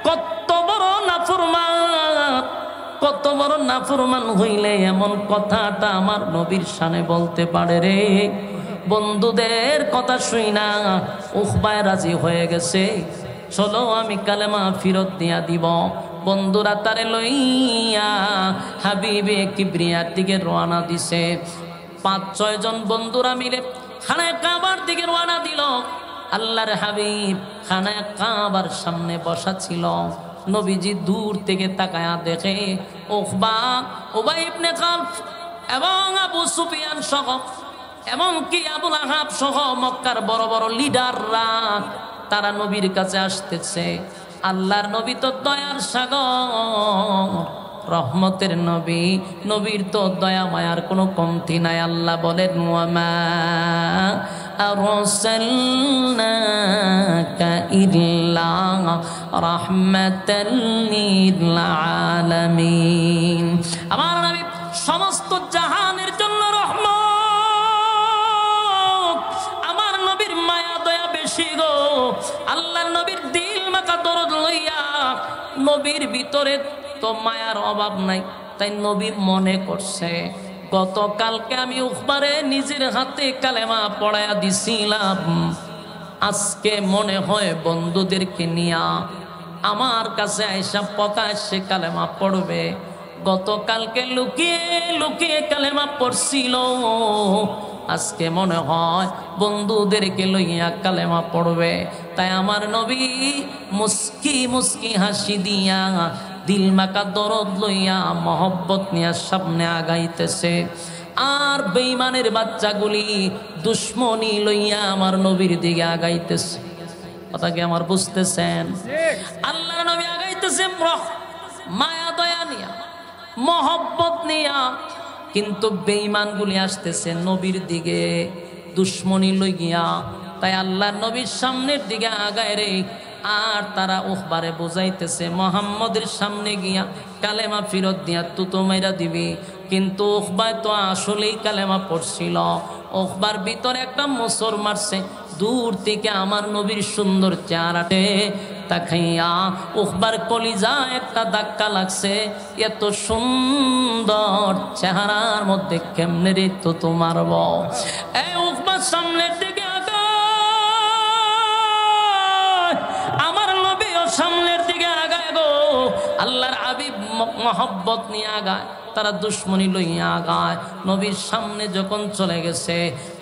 কত বড় নাফরমান, কত বড় নাফরমান হইলে এমন কথাটা আমার নবীর শানে বলতে পারে রে। বন্ধুদের কথা শুই না উখবায় রাজি হয়ে গেছে, চলো আমি কালেমা ফিরত দিয়া দিব। বন্ধুরা তারে লইয়া হাবিবে কিবরিয়ার দিকে রওনা দিছে। 5-6 জন বন্ধুরা মিলে খানায় কাবার দিকে রওনা দিল। আল্লাহর হাবিব খানায় কাবার সামনে বসা ছিল। নবীজি দূর থেকে তাকায়া দেখে উখবা, উবাই ইবনে খালফ এবং আবু সুফিয়ান সহ, এমনকি আবুল আহাব সহ মক্কার বড় বড় লিডাররা তারা নবীর কাছে আসতেছে। আল্লাহর নবী তো দয়ার সাগর, রহমতের নবী, নবীর তো দয়া মায়ার কোনো কমতি নাই। আল্লাহ বলেন ওয়ামা আরসালনাকা ইল্লা রাহমাতাল লিল আলামিন। আমার নবী সমস্ত জাহানের জন্য রহমত। আমার নবীর মায়া দয়া বেশি গো। আল্লাহর নবীর দিল মাকা দরদ লইয়া, নবীর ভিতরে তো মায়ার অভাব নাই। তাই নবী মনে করছে গতকালকে আমি উখবারে নিজের হাতে কালেমা পড়ায়া দিছিলাম, আজকে মনে হয় বন্ধুদেরকে নিয়া আমার কাছে আইসা প্রকাশ্যে কালেমা পড়বে। গতকালকে লুকিয়ে লুকিয়ে কালেমা পড়ছিল, আজকে মনে হয় বন্ধুদেরকে লইয়া কালেমা পড়বে। তাই আমার নবী মুস্কি মুস্কি হাসি দিয়া দিল মাকা দরদ লইয়া মহব্বত নিয়া সামনে আগাইতেছে। আর বেঈমানের বাচ্চাগুলি দুশ্মনী লইয়া আমার নবীর দিকে আগাইতেছে। কথা কি আমার বুঝতেছেন? আল্লাহর নবী আগাইতেছে মায়া দয়া নিয়া, মহব্বত নিয়া, কিন্তু বেঈমানগুলি আসতেছে নবীর দিকে দুশ্মনী লইয়া। তাই আল্লাহর নবীর সামনের দিকে আগায় রে। আর তারা উখবারে বুঝাইতেছে মুহাম্মদের সামনে গিয়া কালেমা ফিরত দিয়া তুতো মাইরা দিবি। কিন্তু উখবায় তো আসলেই কালেমা পড়ছিল। উখবার ভিতরে একটা মোসর মারছে। দূর থেকে আমার নবীর সুন্দর চেহারাতে তাকাইয়া উখবার কলিজা একটা ধাক্কা লাগছে। এত সুন্দর চেহারার মধ্যে কেমনে রে তুতো মারব? এই উখবার সামনের দিকে আমার নবীও সামনের দিকে আগায় গো। আল্লাহর হাবিব মহব্বত নিয়ে আগায়, তারা দুশ্মনী লইয়া আগায়। নবীর সামনে যখন চলে গেছে,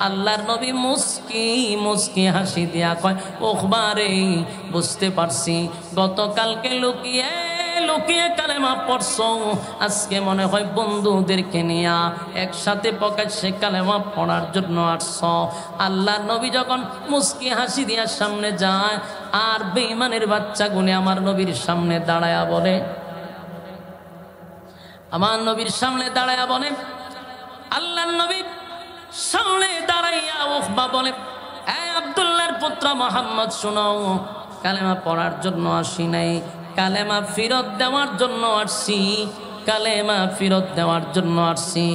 আল্লাহর নবী মুস্কি মুস্কি হাসি দিয়া কয় উখবারে, বুঝতে পারছি গতকালকে লুকিয়ে লুকিয়ে কালেমা পড়ছো, আজকে মনে হয় বন্ধুদেরকে নিয়া একসাথে প্রকাশ্যে কালেমা পড়ার জন্য আসছো। আল্লাহর নবী যখন মুস্কি হাসি দিয়া সামনে যায়, আর বেঈমানের বাচ্চাগুলি আমার নবীর সামনে দাঁড়ায়া বলে, আমার নবীর সামনে দাঁড়ায়া বলে, আল্লাহর নবীর সামনে দাঁড়াইয়া উখবা বলে, এই আব্দুল্লাহর পুত্র মুহাম্মদ শুনো, কালেমা পড়ার জন্য আসি নাই, কালেমা ফেরত দেওয়ার জন্য আসছি, কালেমা ফেরত দেওয়ার জন্য আসছি।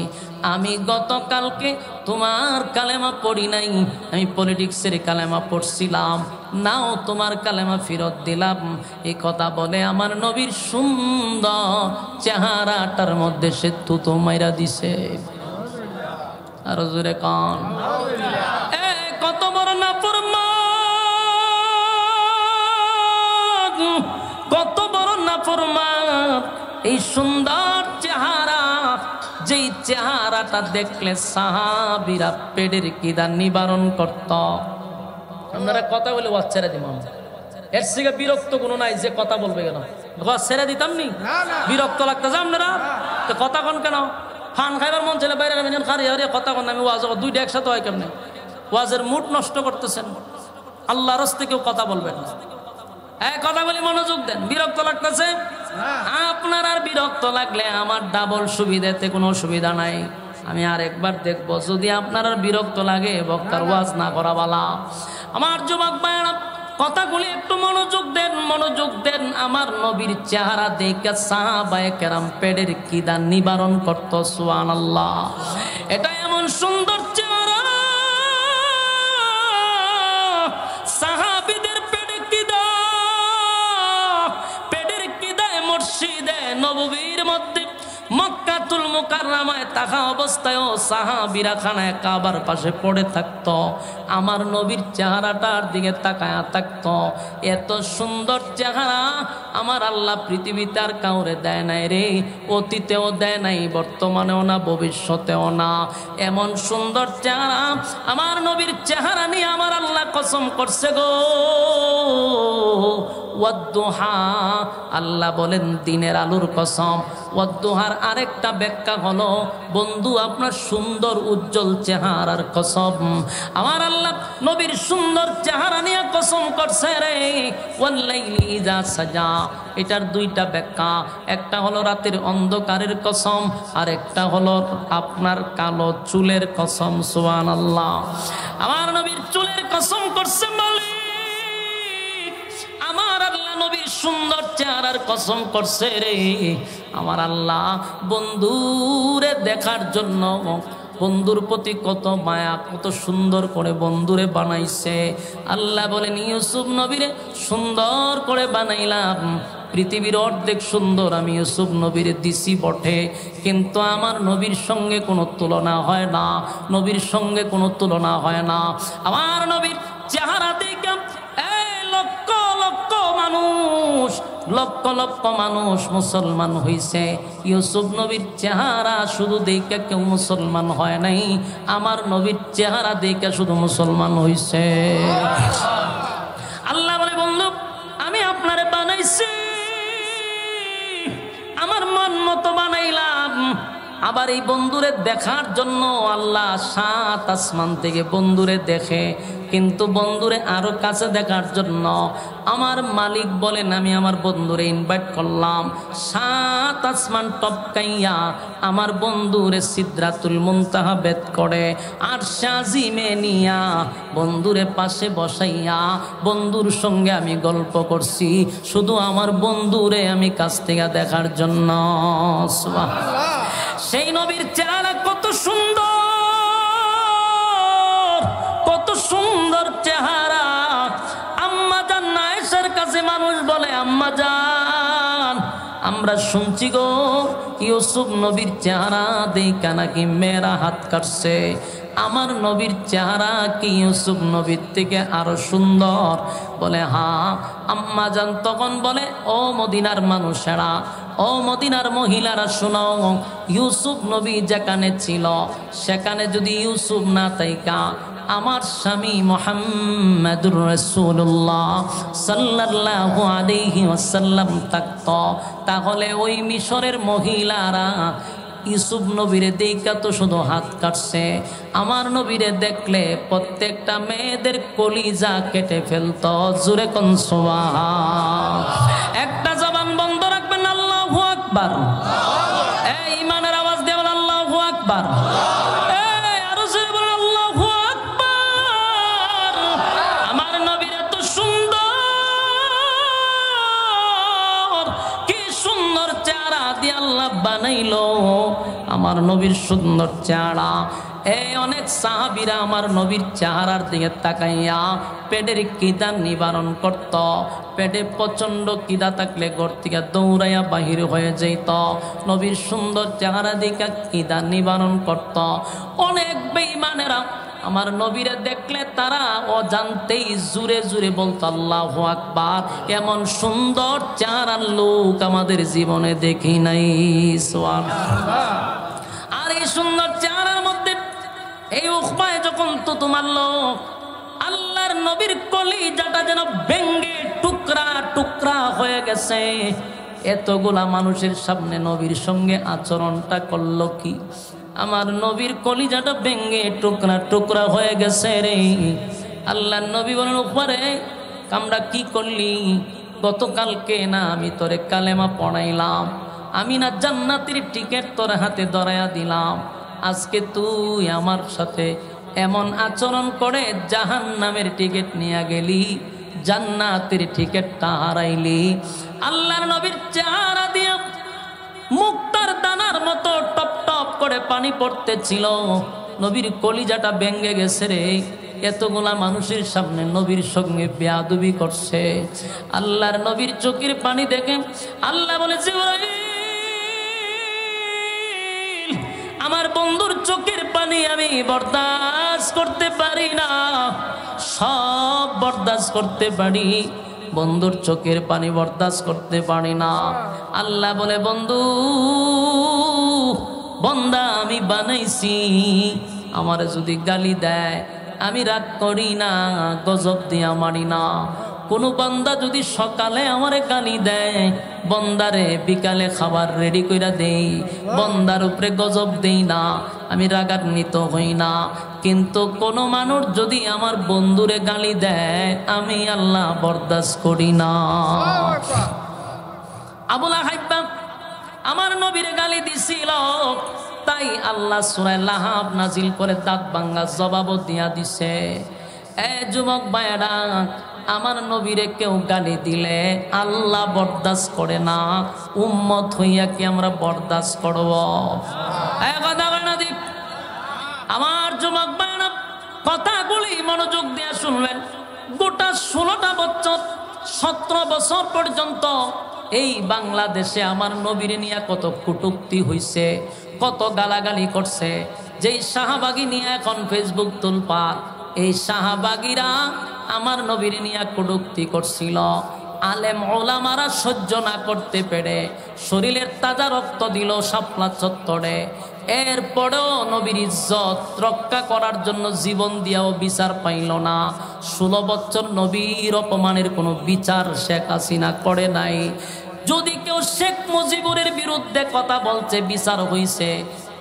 আমি গতকালকে তোমার কালেমা পড়ি নাই, আমি পলিটিক্সের কালেমা পড়ছিলাম, নাও তোমার কালেমা ফেরত দিলাম। এই কথা বলে আমার নবীর সুন্দর চেহারাটার মধ্যে সে তুতো মাইরা দিছে। আর জোরে কান, কত বড় নাফরমান, কত বড় নাফরমান। এই সুন্দর চেহারা, যেই চেহারাটা দেখলে সাহাবীরা পেটের খিদা নিবারণ করত। আপনারা কথা বলে ওয়াজ ছেড়ে দিব, এর থেকে বিরক্ত কোনো নাই যে কথা বলবে কেন, ওয়াজ ছেড়ে দিতাম নি? বিরক্ত লাগতেছে আপনারা তো কথা কন কেন? ফান খাইবার মন ছেলে বাইরে খারিয়ে হারিয়ে কথা কন, আমি ওয়াজ দুইটা একসাথে হয় কেমনে? ওয়াজের মুড নষ্ট করতেছেন, আল্লাহর রাস্তে কেউ কথা বলবেন না। কথা বলি, মনোযোগ দেন। বিরক্ত লাগতেছে আপনার, আর বিরক্ত লাগলে আমার ডাবল সুবিধাতে কোনো অসুবিধা নাই, আমি আরেকবার দেখবো। যদি আপনার আর বিরক্ত লাগে বক্তার ওয়াজ না করা বালা। আমার যুবক ভাইরা কথাগুলি একটু মনোযোগ দেন, মনোযোগ দেন। আমার নবীর চেহারা দেখে সাহাবায়ে কেরাম পেটের খিদা নিবারণ করত। সুবহানাল্লাহ, এটা এমন সুন্দর চেহারা, সাহাবীদের পেটের খিদায় মসজিদে নববীর মধ্যে মক্কাতুল মুকাররমায় থাকা অবস্থায় সাহাবীরা খানায় কাবার পাশে পড়ে থাকতো, আমার নবীর চেহারাটার দিকে তাকায়া থাকতো। এত সুন্দর চেহারা আমার আল্লাহ পৃথিবীতে আর কাউরে দেয় নাই রে, অতীতেও দেয় নাই, বর্তমানেও না, ভবিষ্যতেও না। এমন সুন্দর চেহারা আমার নবীর চেহারা নিয়ে আমার আল্লাহ কসম করছে গো। ওয়াদ্দুহা, আল্লাহ বলেন দিনের আলোর কসম। ওয়াদ্দুহার আরেকটা ব্যাখ্যা হলো বন্ধু আপনার সুন্দর উজ্জ্বল চেহারার কসম। আমার আল্লাহ নবীর সুন্দর চেহারা নিয়ে কসম করছে রে। ওয়াল্লাইলি ইযা সাজা, এটার দুইটা ব্যাখ্যা, একটা হলো রাতের অন্ধকারের কসম, আর একটা হলো আপনার কালো চুলের কসম। সুবহানাল্লাহ, আমার নবীর চুলের কসম করছে মালিক। আমার আল্লাহ নবীর সুন্দর চেহারার কসম করছে রে। আমার আল্লাহ বন্ধুরে দেখার জন্য, বন্ধুর প্রতি কত মায়া, কত সুন্দর করে বন্ধুরে বানাইছে। আল্লাহ বলেন ইউসুফ নবীরে সুন্দর করে বানাইলাম, পৃথিবীর অর্ধেক সুন্দর আমি ইউসুফ নবীর দিছি বটে, কিন্তু আমার নবীর সঙ্গে কোনো তুলনা হয় না, নবীর সঙ্গে কোনো তুলনা হয় না। আমার নবীর চেহারা দেখে লক্ষ লক্ষ মানুষ, লক্ষ লক্ষ মানুষ মুসলমান হইছে। ইউসুফ নবীর চেহারা শুধু দেখে কেউ মুসলমান হয় নাই, আমার নবীর চেহারা দেখে শুধু মুসলমান হইছে। আল্লাহ বলে বন্ধু আমি আপনারে বানাইছি, আমার মন মতো বানাইলাম। আবার এই বন্ধুরে দেখার জন্য আল্লাহ 7 আসমান থেকে বন্ধুরে দেখে, কিন্তু বন্ধুরে আরো কাছে দেখার জন্য আমার মালিক বলেন আমি আমার বন্ধুরে ইনভাইট করলাম। 7 আসমান টপকাইয়া আমার বন্ধুরে সিদরাতুল মুনতাহা বেদ করে আর শাজিমে নিয়া বন্ধুরে পাশে বসাইয়া বন্ধুর সঙ্গে আমি গল্প করছি, শুধু আমার বন্ধুরে আমি কাছ থেকে দেখার জন্য। সুবহানাল্লাহ, সেই নবীর চেহারা কত সুন্দর, কত সুন্দর চেহারা। আম্মা জান আয়েশার কাছে মানুষ বলে আম্মা জান আমরা শুনছি গো ইউসুফ নবীর চেহারা দেখা নাকি মেয়েরা হাত কাটছে, আমার নবীর চেহারা কি ইউসুফ নবীর থেকে আরো সুন্দর? বলে হ্যাঁ। আম্মা জান তখন বলে ও মদিনার মানুষেরা, ও মদিনার মহিলারা শোনো, ইউসুফ নবী যেখানে ছিল সেখানে যদি ইউসুফ না থাইকা আমার স্বামী মুহাম্মাদুর রাসূলুল্লাহ সাল্লাল্লাহু আলাইহি ওয়াসাল্লাম থাকতো, তাহলে ওই মিশরের মহিলারা ইউসুফ নবীরে দেখা তো শুধু হাত কাটছে, আমার নবীরে দেখলে প্রত্যেকটা মেয়েদের কলিজা কেটে ফেলতো। জোরে কোন সুবহান। একটা জবান বন্ধ রাখবেন, আল্লাহু আকবার। এই ইমানের আওয়াজ দিয়ে বলেন আল্লাহু আকবার। এই আরো জোরে বলেন আল্লাহু আকবার। আমার নবীর এত সুন্দর বানাইলো আমার নবীর সুন্দর চেহারা। এই অনেক সাহাবীরা আমার নবীর চেহারার দিকে তাকাইয়া পেটের খিদা নিবারণ করত। পেটে প্রচন্ড খিদা থাকলে ঘর থেকে দৌড়াইয়া বাহির হয়ে যেত, নবীর সুন্দর চেহারা দিকে খিদা নিবারণ করত। অনেক বেঈমানেরা আমার নবীরে দেখলে তারা অজান্তেই জুরে জুরে বলতো আল্লাহু আকবার, এমন সুন্দর চেহারার লোক আমাদের জীবনে দেখি নাই। সুবহানাল্লাহ। আর এই সুন্দর চেহারার মধ্যে এই উকবায় যখন তুতু মারলো, আল্লাহর নবীর কলিজাটা যেন ভেঙ্গে টুকরা টুকরা হয়ে গেছে। এতগুলা মানুষের সামনে নবীর সঙ্গে আচরণটা করলো কি? আমার নবীর কলিজাটা ভেঙ্গে টুকরা টুকরা হয়ে গেছে রে। আল্লাহর নবী বলেন, উপরে কামড়া কি করলি? গতকালকে না আমি তোরে কালেমা পড়াইলাম, আমি না জান্নাতের টিকিট তোর হাতে ধরাইয়া দিলাম, আজকে তুই আমার সাথে এমন আচরণ করে জাহান্নামের টিকিট নিয়ে গেলি, জান্নাতের টিকিটটা হারাইলি। আল্লাহর নবীর চেহারা দিয়ে মুক্তার দানার মতো টপ টপ করে পানি পড়তেছিল। নবীর কলিজাটা ভেঙ্গে গেছে রে। এতগুলা মানুষের সামনে নবীর সঙ্গে বেয়াদবি করছে। আল্লাহর নবীর চোখের পানি দেখে আল্লাহ বলে, জিবরাইল, আমার বন্ধুর চোখের পানি আমি বরদাস্ত করতে পারি না, সব বরদাস্ত করতে পারি, বন্ধুর চোখের পানি বরদাস্ত করতে পারি না। আল্লাহ বলে, বন্ধু বন্দা আমি বানাইছি, আমার যদি গালি দেয় আমি রাগ করি না, গজব দিয়া মারি না। কোনো বান্দা যদি সকালে আমারে গালি দেয়, বন্দারে বিকালে খাবার রেডি কইরা দেই, বন্দার উপরে গজব দেই না, আমি রাগান্বিত হই না। কিন্তু কোনো মানুষ যদি আমার বন্ধুরে গালি দেয়, আমি আল্লাহ বরদাস্ত করি না। আবু লাহাব আমার নবীরে গালি দিছিল, তাই আল্লাহ সূরা লাহাব নাজিল করে দাঁত ভাঙ্গা জবাব দিয়া দিছে। এ যুবক ভাইরা, আমার নবীরে কেউ গালি দিলে আল্লাহ বরদাস্ত করে না, উম্মত হইয়া কি আমরা বরদাস্ত করব? আমার যুবক ভাইরা, কথাগুলি মনোযোগ দিয়ে শুনবেন। গোটা 16টা বছর 17 বছর পর্যন্ত এই বাংলাদেশে আমার নবীরে নিয়ে কত কটূক্তি হইছে, কত গালাগালি করছে। যেই শাহবাগী নিয়ে এখন ফেসবুক তুলপার, এই শাহবাগীরা আমার নবীর নিয়ে কটূক্তি করছিল। আলেম ওলামারা সহ্য না করতে পেরে শরীরের তাজা রক্ত দিল শাপলা চত্বরে। এরপরেও নবীর ইজ্জত রক্ষা করার জন্য জীবন দিয়েও বিচার পাইল না। 16 বছর নবীর অপমানের কোনো বিচার শেখ হাসিনা করে নাই। যদি কেউ শেখ মুজিবুরের বিরুদ্ধে কথা বলছে, বিচার হইছে,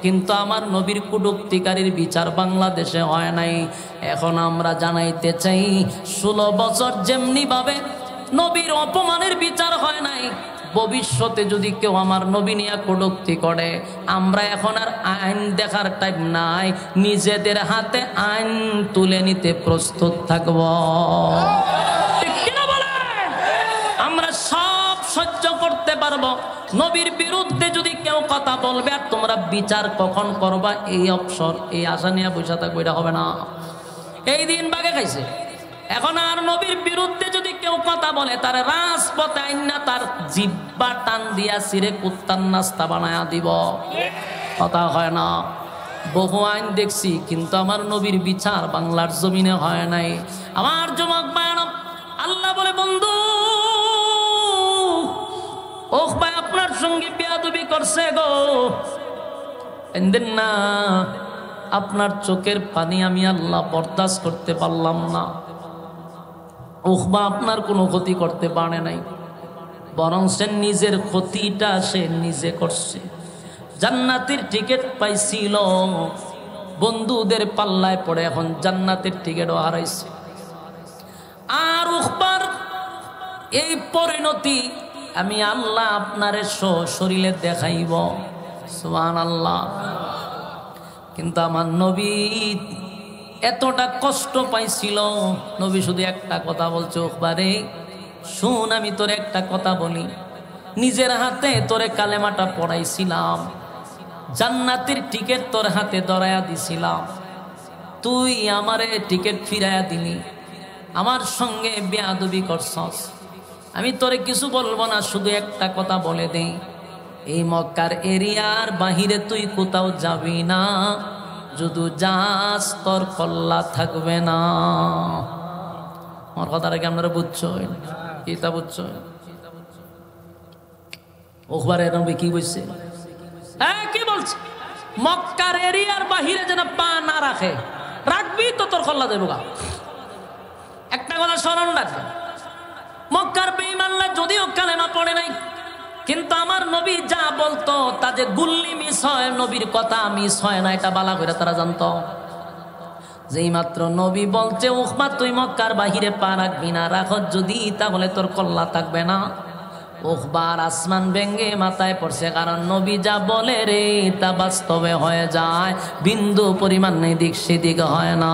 কিন্তু আমার নবীর কটূক্তিকারীর বিচার বাংলাদেশে হয় নাই। এখন আমরা জানাইতে চাই, 16 বছর যেমনি ভাবে নবীর অপমানের বিচার হয় নাই, ভবিষ্যতে যদি কেউ আমার নবী নিয়ে কটূক্তি করে, আমরা এখন আর আইন দেখার টাইম নাই, নিজেদের হাতে আইন তুলে নিতে প্রস্তুত থাকব। আমরা সব সহ্য করতে পারবো, নবীর বিরুদ্ধে যদি কেউ কথা বলবে আর তোমরা বিচার কখন করবা এই অবসর, এই আশা নিয়ে বসে থাকবো, এটা হবে না। এই দিন বাগে খাইছে। এখন আর নবীর বিরুদ্ধে যদি কেউ কথা বলে, তার রাজপথে আইনা তার জিব্বা টান দিয়া সিরে কুত্তার নাস্তা বানায়া দিব। কথা হয় না। বহু আইন দেখছি, কিন্তু আমার নবীর বিচার বাংলার জমিনে হয় নাই। আমার যুবক ভাইরা, আল্লাহ বলে, বন্ধু ওহ ভাই, আপনার সঙ্গে বেয়াদবি করছে গো, না, আপনার চোখের পানি আমি আল্লাহ বরদাস্ত করতে পারলাম না। উখবা আপনার কোনো ক্ষতি করতে পারে নাই, বরং সে নিজের ক্ষতিটা সে নিজে করছে। জান্নাতের টিকিট পাইছিল, বন্ধুদের পাল্লায় পড়ে এখন জান্নাতের টিকিটও হারাইছে। আর উখবার এই পরিণতি আমি আল্লাহ আপনার শরীরে দেখাইব। সুবহানাল্লাহ। কিন্তু আমার নবী এতটা কষ্ট পাইছিল, নবী শুধু একটা কথা বলছে, উখবারে শুন, আমি তোর একটা কথা বলি, নিজের হাতে তোরে কালেমাটা পড়াইছিলাম, জান্নাতের টিকিট তোর হাতে ধরায়া দিছিলাম, তুই আমারে টিকিট ফিরাইয়া দিলি, আমার সঙ্গে বেয়াদবি করছস। আমি তোরে কিছু বলবো না, শুধু একটা কথা বলে দেই, এই মক্কার এরিয়ার বাহিরে তুই কোথাও যাবি না, যদি যাস তোর কল্লা থাকবে না। আমার কথাটা কি আপনারা বুঝছো? এটা বুঝছো? ওখবারে নবী কি বলছে? কি বলছে? মক্কার এরিয়ার বাহিরে যেন পা না রাখে, রাখবি তো তোর কল্লা দেবো গা। একটা কথা স্মরণ রাখবে, মক্কার বেঈমানরা যদিও কালেমা পড়ে নাই, কিন্তু আমার নবী যা বলতো তা যে গুল্লি মিস হয়, নবীর কথা মিস হয় না, এটা বালা করে তারা জানতো। যেই মাত্র নবী বলছে উখবা তুই মক্কার বাহিরে পা রাখবি না, রাখো যদি তাহলে তোর কল্লা থাকবে না, উখবার আসমান ভেঙ্গে মাথায় পড়ছে, কারণ নবী যা বলে রে তা বাস্তবে হয়ে যায়, বিন্দু পরিমাণ এদিক সেদিক হয় না।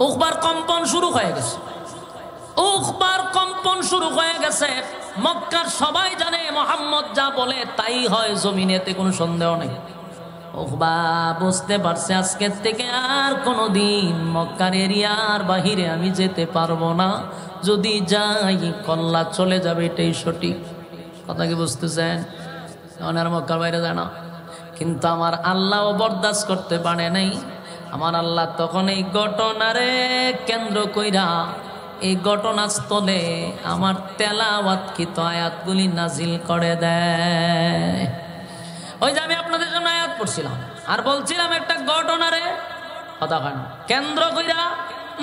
উখবার কম্পন শুরু হয়ে গেছে, উখবার কম্পন শুরু হয়ে গেছে। মক্কার সবাই জানে মুহাম্মদ যা বলে তাই হয় জমিনেতে, কোনো সন্দেহ নেই। উখবা বুঝতে পারছে আজকের থেকে আর কোনোদিন মক্কার এরিয়ার বাহিরে আমি যেতে পারবো না, যদি যাই কল্লা চলে যাবে, এটাই সঠিক কথা। কি বুঝতেছেন? আর মক্কার বাইরে যায় না, কিন্তু আমার আল্লাহও বরদাস্ত করতে পারে নাই। আমার আল্লাহ তখন এই ঘটনারে কেন্দ্র কইরা এই ঘটনাস্থলে আমার তেলাওয়াতকৃত আয়াতগুলি নাজিল করে দেয়। ওই যে আমি আপনাদের সামনে আয়াত পড়ছিলাম আর বলছিলাম একটা ঘটনারে কথা হয় না কেন্দ্র কইরা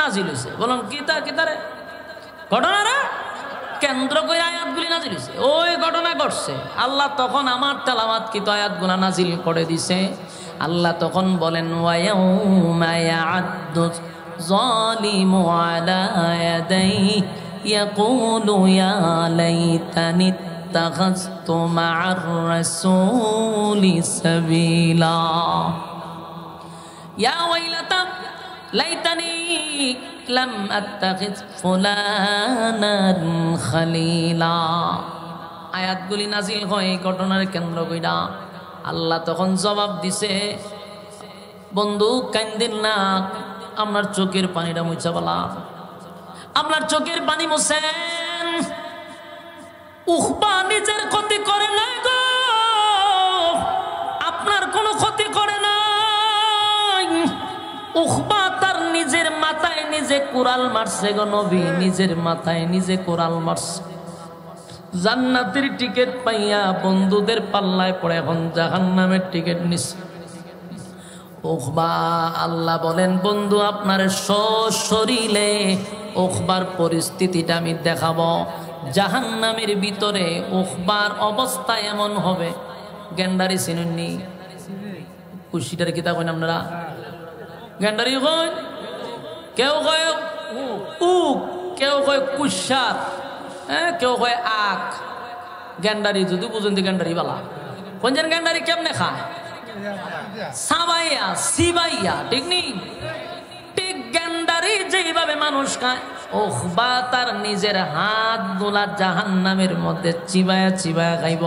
নাজিল হইছে। বলুন কিতারে ঘটনারে কেন্দ্র কইরা আয়াতগুলি নাজিল হইছে। ওই ঘটনা ঘটছে, আল্লাহ তখন আমার তেলাওয়াতকৃত আয়াতগুলো নাজিল করে দিছে। আল্লাহ তখন বলেন ওয়ায়াউমা ইয়া'আদ্দু যালিমু আলা ইয়াদাইহি ইয়াকুলু ইয়া লাইতানি ইত্তাখাযতু মা'আর রাসূলি সাবিলা ইয়া ওয়াইলাতা লাইতানি লাম আত্তাখিয ফুলানান খালিলা। আয়াতগুলি নাজিল হয় ঘটনার কেন্দ্র কইরা। আল্লাহ তখন জবাব দিছে, বন্ধু কান্দেন না, আপনার চোখের পানিটা মুছা বলা, আপনার চোখের পানি মুছেন। উখবা নিজের ক্ষতি করে না গো, আপনার কোনো ক্ষতি করে নাই। উখবা তার নিজের মাথায় নিজে কুড়াল মারছে গো নবী, নিজের মাথায় নিজে কুড়াল মারছে। জান্নাতের টিকিট পাইয়া বন্ধুদের পাল্লায় পড়ে এখন জাহান্নামের টিকিট নিচ্ছে। উখবা আল্লাহ বলেন বন্ধু আপনার শরীরে উখবার পরিস্থিতিটা আমি দেখাবো। জাহান্নামের ভিতরে উখবার অবস্থা এমন হবে, গেন্ডারি চিনুননি? কুশিটার কিতা কইন আপনারা? গেন্ডারি কইন, কেউ কয় উক, কেউ কয় কুশার, কেউ কয় আখ। গেন্ডারি যদি বুঝুন তো গেন্ডারি বালা কোন যেন গেন্ডারি কেমনে খায়? সাবাইয়া সিবাইয়া, ঠিক নেই? ঠিক গেন্ডারি যেইভাবে মানুষ খায়, উখবা তার নিজের হাত গুলা জাহান্নামের মধ্যে চিবায়া চিবায়া খাইব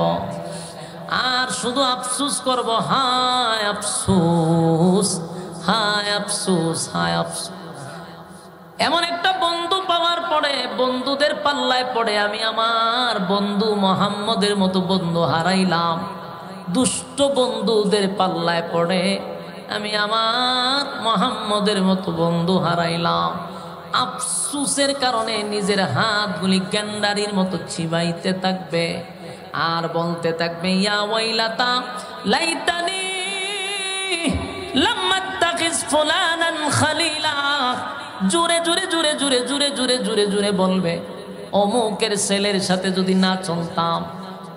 আর শুধু আফসুস করব, হায় আফসুস, হায় আফসুস, হায় আফসুস। এমন একটা বন্ধু পাওয়ার পরে বন্ধুদের পাল্লায় পড়ে আমি আমার বন্ধু মুহাম্মদের মতো বন্ধু হারাইলাম। দুষ্ট বন্ধুদের পাল্লায় পড়ে আমি আমার মুহাম্মদের মতো বন্ধু হারাইলাম। আফসুসের কারণে নিজের হাতগুলি গেন্ডারির মতো চিবাইতে থাকবে আর বলতে থাকবে ইয়া ওয়াইলাতা লাইতানি লাম আত্তাখিজ ফুলানান খালিলা। জোরে জোরে জোরে জোরে জোরে জোরে জোরে জোরে বলবে, অমুকের ছেলের সাথে যদি না চলতাম,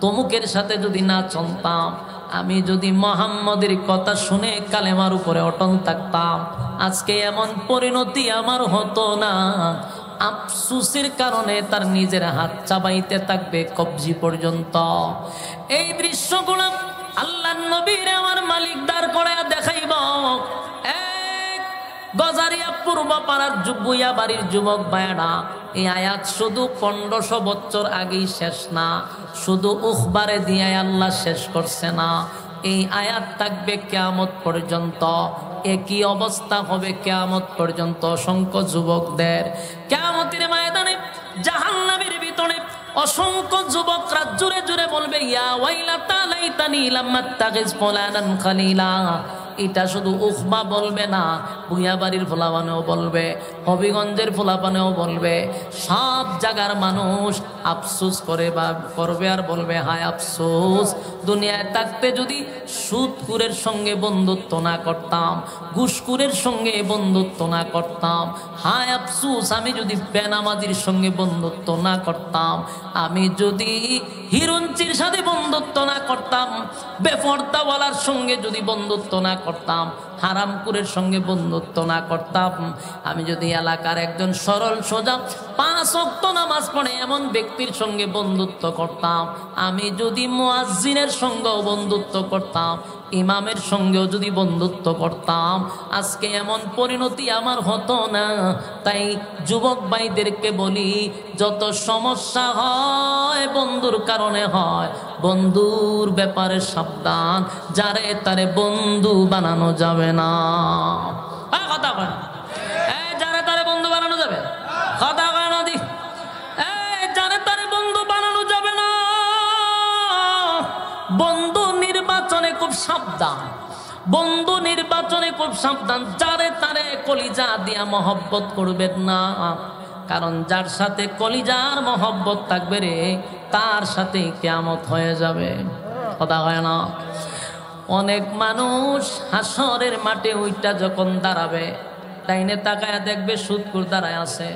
তমুকের সাথে যদি না চলতাম, আমি যদি মুহাম্মদের কথা শুনে কালেমার উপরে অটল থাকতাম, আজকে এমন পরিণতি আমার হতো না। আফসুসের কারণে তার নিজের হাত চাবাইতে থাকবে কবজি পর্যন্ত। এই দৃশ্যগুলো আল্লাহর নবীর আমার মালিক দাঁড় করায়া দেখাইব। গজারিয়া পূর্ব পাড়ার বুইয়া বাড়ির যুবক ভাইরা, এই আয়াত শুধু 1500 বছর আগেই শেষ না, শুধু উখবারে দিয়ে আল্লাহ শেষ করছে না, এই আয়াত থাকবে কিয়ামত পর্যন্ত। একই অবস্থা হবে কিয়ামত পর্যন্ত। অসংখ্য যুবকদের কিয়ামতের ময়দানে জাহান্নামের ভিতরে অসংখ্য যুবকরা জোরে জোরে বলবে, ইয়া ওয়াইলাতা লাইতানি লাম আত্তাখিজ ফুলানান খালিলা। এটা শুধু উখবা বলবে না, ভুঁইয়াবাড়ির ফোলাপানেও বলবে, হবিগঞ্জের ফোলাপানেও বলবে, সব জায়গার মানুষ আফসোস করে বা করবে আর বলবে, হায় আফসোস, দুনিয়ায় থাকতে যদি সুদকুরের সঙ্গে বন্ধুত্ব না করতাম, ঘুষকুরের সঙ্গে বন্ধুত্ব না করতাম, হায় আফসোস, আমি যদি বেনামাজির সঙ্গে বন্ধুত্ব না করতাম, আমি যদি হিরুঞ্চির সাথে বন্ধুত্ব না করতাম, বেপরদাওয়ালার সঙ্গে যদি বন্ধুত্ব না করতাম, হারামকুরের সঙ্গে বন্ধুত্ব না করতাম, আমি যদি এলাকার একজন সরল সোজা 5 ওয়াক্ত নামাজ পড়ে এমন ব্যক্তির সঙ্গে বন্ধুত্ব করতাম, আমি যদি মুয়াজ্জিনের সঙ্গেও বন্ধুত্ব করতাম, ইমামের সঙ্গেও যদি বন্ধুত্ব করতাম, আজকে এমন পরিণতি আমার হতো না। তাই যুবক ভাইদেরকে বলি, যত সমস্যা হয় বন্ধুর কারণে হয়, বন্ধুর ব্যাপারে সাবধান, যারে তারে বন্ধু বানানো যাবে না। কথা কয় না, যারে তারে বন্ধু বানানো যাবে, কথা কয় না দি, যারে তারে বন্ধু বানানো যাবে না। বন্ধু নির্বাচনে খুব সাবধান, বন্ধু নির্বাচনে খুব সাবধান, যারে তারে কলিজা দিয়া মহব্বত করবেন না। কারণ যার সাথে কলিজার মহব্বত থাকবে রে, তার সাথে কিয়ামত হয়ে যাবে। কথা হয় না? অনেক মানুষ হাসরের মাঠে ওইটা যখন দাঁড়াবে, ডাইনে তাকায় দেখবে সুদকুর দাঁড়ায় আছে,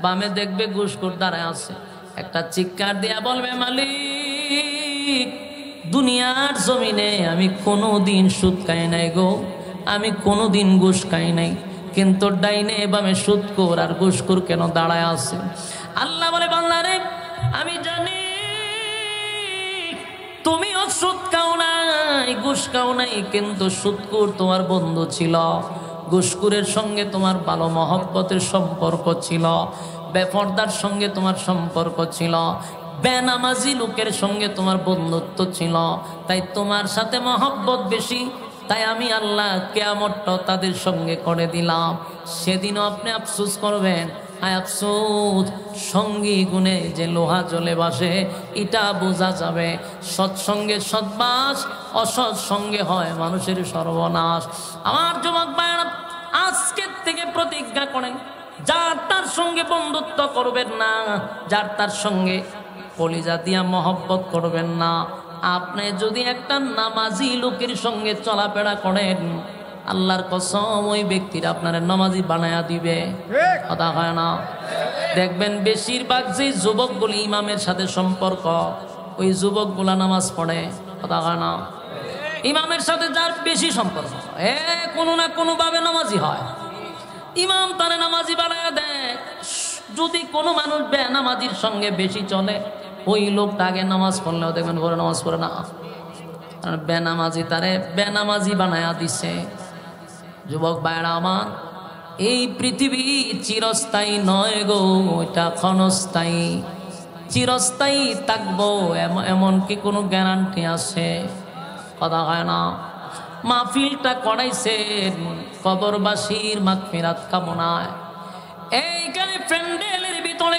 বামে দেখবে ঘুষখোর দাঁড়ায় আছে, একটা চিৎকার দিয়া বলবে, মালিক, দুনিয়ার জমিনে আমি কোনোদিন সুদ খাই নাই গো, আমি কোনোদিন ঘুষ খাই নাই, কিন্তু ডাইনে বামে সুদখোর আর ঘুষখোর কেন দাঁড়ায় আছে? আল্লাহ বলে, বান্দা রে, আমি জানি তুমিও সুদ খাও নাই, ঘুষ খাও নাই, কিন্তু সুদখোর তোমার বন্ধু ছিল, ঘুষখোরের সঙ্গে তোমার ভালো মহব্বতের সম্পর্ক ছিল, বেপরদার সঙ্গে তোমার সম্পর্ক ছিল, বেনামাজি লোকের সঙ্গে তোমার বন্ধুত্ব ছিল, তাই তোমার সাথে মহব্বত বেশি, তাই আমি আল্লাহ কিয়ামতটা তাদের সঙ্গে করে দিলাম। সেদিনও আপনি আফসোস করবেন, আয় আফসোস, সঙ্গী গুণে যে লোহা জ্বলে বাসে, এটা বোঝা যাবে। সৎসঙ্গে সৎবাস, অসৎ সঙ্গে হয় মানুষের সর্বনাশ। আমার যুবক ভাইরা, আজকের থেকে প্রতিজ্ঞা করেন, যার তার সঙ্গে বন্ধুত্ব করবেন না, যার তার সঙ্গে কলিজা দিয়া মহব্বত করবেন না। আপনি যদি একটা নামাজি লোকের সঙ্গে চলাফেরা করেন, আল্লাহর কসম ওই ব্যক্তির আপনার নামাজি বানায়া দিবে। কথা হয় না? দেখবেন বেশিরভাগ যে যুবকগুলি ইমামের সাথে সম্পর্ক, ওই যুবকগুলা নামাজ পড়ে। কথা হয় না? ইমামের সাথে যার বেশি সম্পর্ক, কোনো না কোনো ভাবে নামাজি হয়, ইমাম তারে নামাজি বানায়া দেয়। যদি কোনো মানুষ বেনামাজির সঙ্গে বেশি চলে, ওই লোকটা আগে নামাজ পড়লেও দেখবেন পরে নামাজ পড়ে না, বেনামাজি তারে বেনামাজি বানায়া দিছে। যুবক ভাইরা আমার, এই পৃথিবী চিরস্থায়ী নয় গো, এটা ক্ষণস্থায়ী। চিরস্থায়ী থাকবো এমন কি কোনো গ্যারান্টি আছে? কথা হয় না? মাহফিলটা করাইছেন কবরবাসীর মাগফিরাত কামনায়। এইখানে প্যান্ডেলের ভিতরে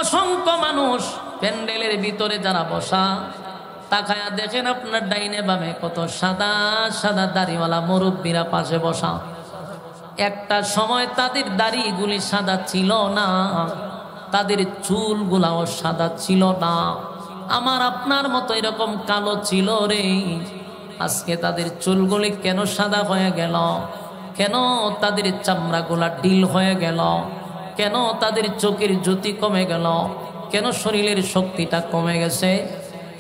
অসংখ্য মানুষ, প্যান্ডেলের ভিতরে যারা বসা, তাকায়া দেখেন আপনার ডাইনে বামে কত সাদা সাদা দাড়িওয়ালা মুরব্বীরা পাশে বসা। একটা সময় তাদের দাড়িগুলি সাদা ছিল না, তাদের চুলগুলাও সাদা ছিল না, আমার আপনার মতো এরকম কালো ছিল রে। আজকে তাদের চুলগুলি কেন সাদা হয়ে গেল? কেন তাদের চামড়াগুলা ঢিল হয়ে গেল? কেন তাদের চোখের জ্যোতি কমে গেল? কেন শরীরের শক্তিটা কমে গেছে?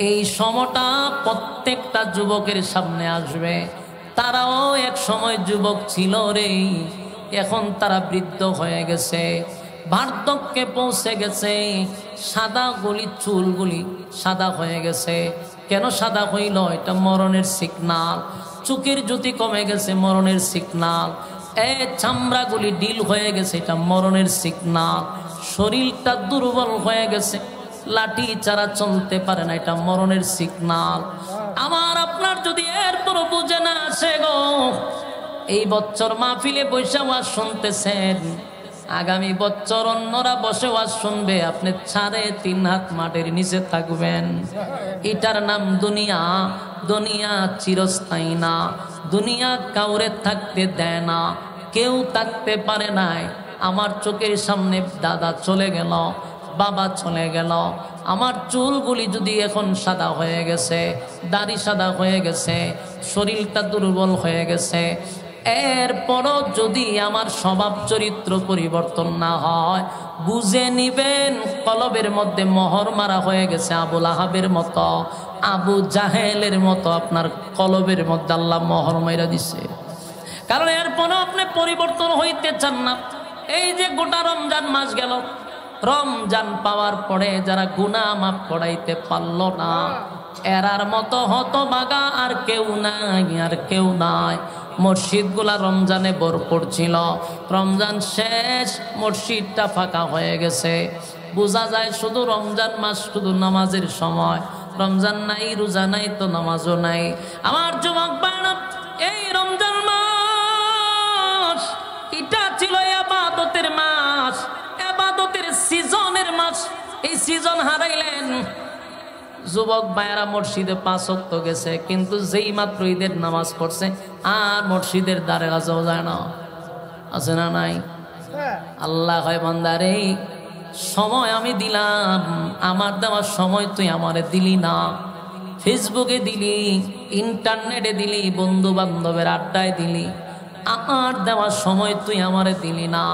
এই সময়টা প্রত্যেকটা যুবকের সামনে আসবে। তারাও এক সময় যুবক ছিল রে, এখন তারা বৃদ্ধ হয়ে গেছে, বার্ধক্যে পৌঁছে গেছে, সাদা গুলি চুলগুলি সাদা হয়ে গেছে। কেন সাদা হইল? এটা মরণের সিগনাল। চোখের জ্যোতি কমে গেছে, মরণের সিগনাল। এই চামড়াগুলি ডিল হয়ে গেছে, এটা মরণের সিগনাল। শরীরটা দুর্বল হয়ে গেছে, লাঠি ছাড়া চলতে পারে না, এটা মরণের সিগনাল। আমার আপনার যদি এরপর বুঝে না আসে গো, এই বছর মাহফিলে বসে ওয়াজ শুনতেছেন, আগামী বছর অন্যরা বসে ওয়াজ শুনবে, আপনি 3.5 হাত মাটির নিচে থাকবেন। এটার নাম দুনিয়া। দুনিয়া চিরস্থায়ী না, দুনিয়া কাউরে থাকতে দেয় না, কেউ থাকতে পারে নাই। আমার চোখের সামনে দাদা চলে গেল, বাবা চলে গেল, আমার চুলগুলি যদি এখন সাদা হয়ে গেছে, দাড়ি সাদা হয়ে গেছে, শরীরটা দুর্বল হয়ে গেছে, এরপরও যদি আমার স্বভাব চরিত্র পরিবর্তন না হয়, বুঝে নিবেন কলবের মধ্যে মোহর মারা হয়ে গেছে। আবুল আহাবের মতো, আবু জাহেলের মতো আপনার কলবের মধ্যে আল্লাহ মোহর মাইরা দিছে। কারণ এরপরও আপনি পরিবর্তন হইতে চান না। এই যে গোটা রমজান মাস গেল, রমজান পাওয়ার পরে যারা গুনাহ মাফ করাইতে পারল না, এরার মতো হতভাগা আর কেউ নাই, আর কেউ নাই। মসজিদগুলা রমজানে ভরপুর ছিল, রমজান শেষ, মসজিদটা ফাঁকা হয়ে গেছে। বোঝা যায় শুধু রমজান মাস, শুধু নামাজের সময়। রমজান নাই, রোজা নাই, তো নামাজও নাই। আমার যুবক ভাইরা, এই রমজান মাস এটা ছিল ইবাদতের মাস, ইবাদতের সিজনের মাস। এই সিজন হারাইলেন। যুবক ভাইয়েরা মসজিদে 5 ওয়াক্ত গেছে, কিন্তু যেই মাত্র ঈদের নামাজ পড়ছে আর মসজিদের দ্বারে কাছেও যায় না। আছে না নাই? আল্লাহ হয় বান্দারে, সময় আমি দিলাম, আমার দেওয়ার সময় তুই আমারে দিলি না। ফেসবুকে দিলি, ইন্টারনেটে দিলি, বন্ধু বান্ধবের আড্ডায় দিলি, আমার দেওয়ার সময় তুই আমারে দিলি না।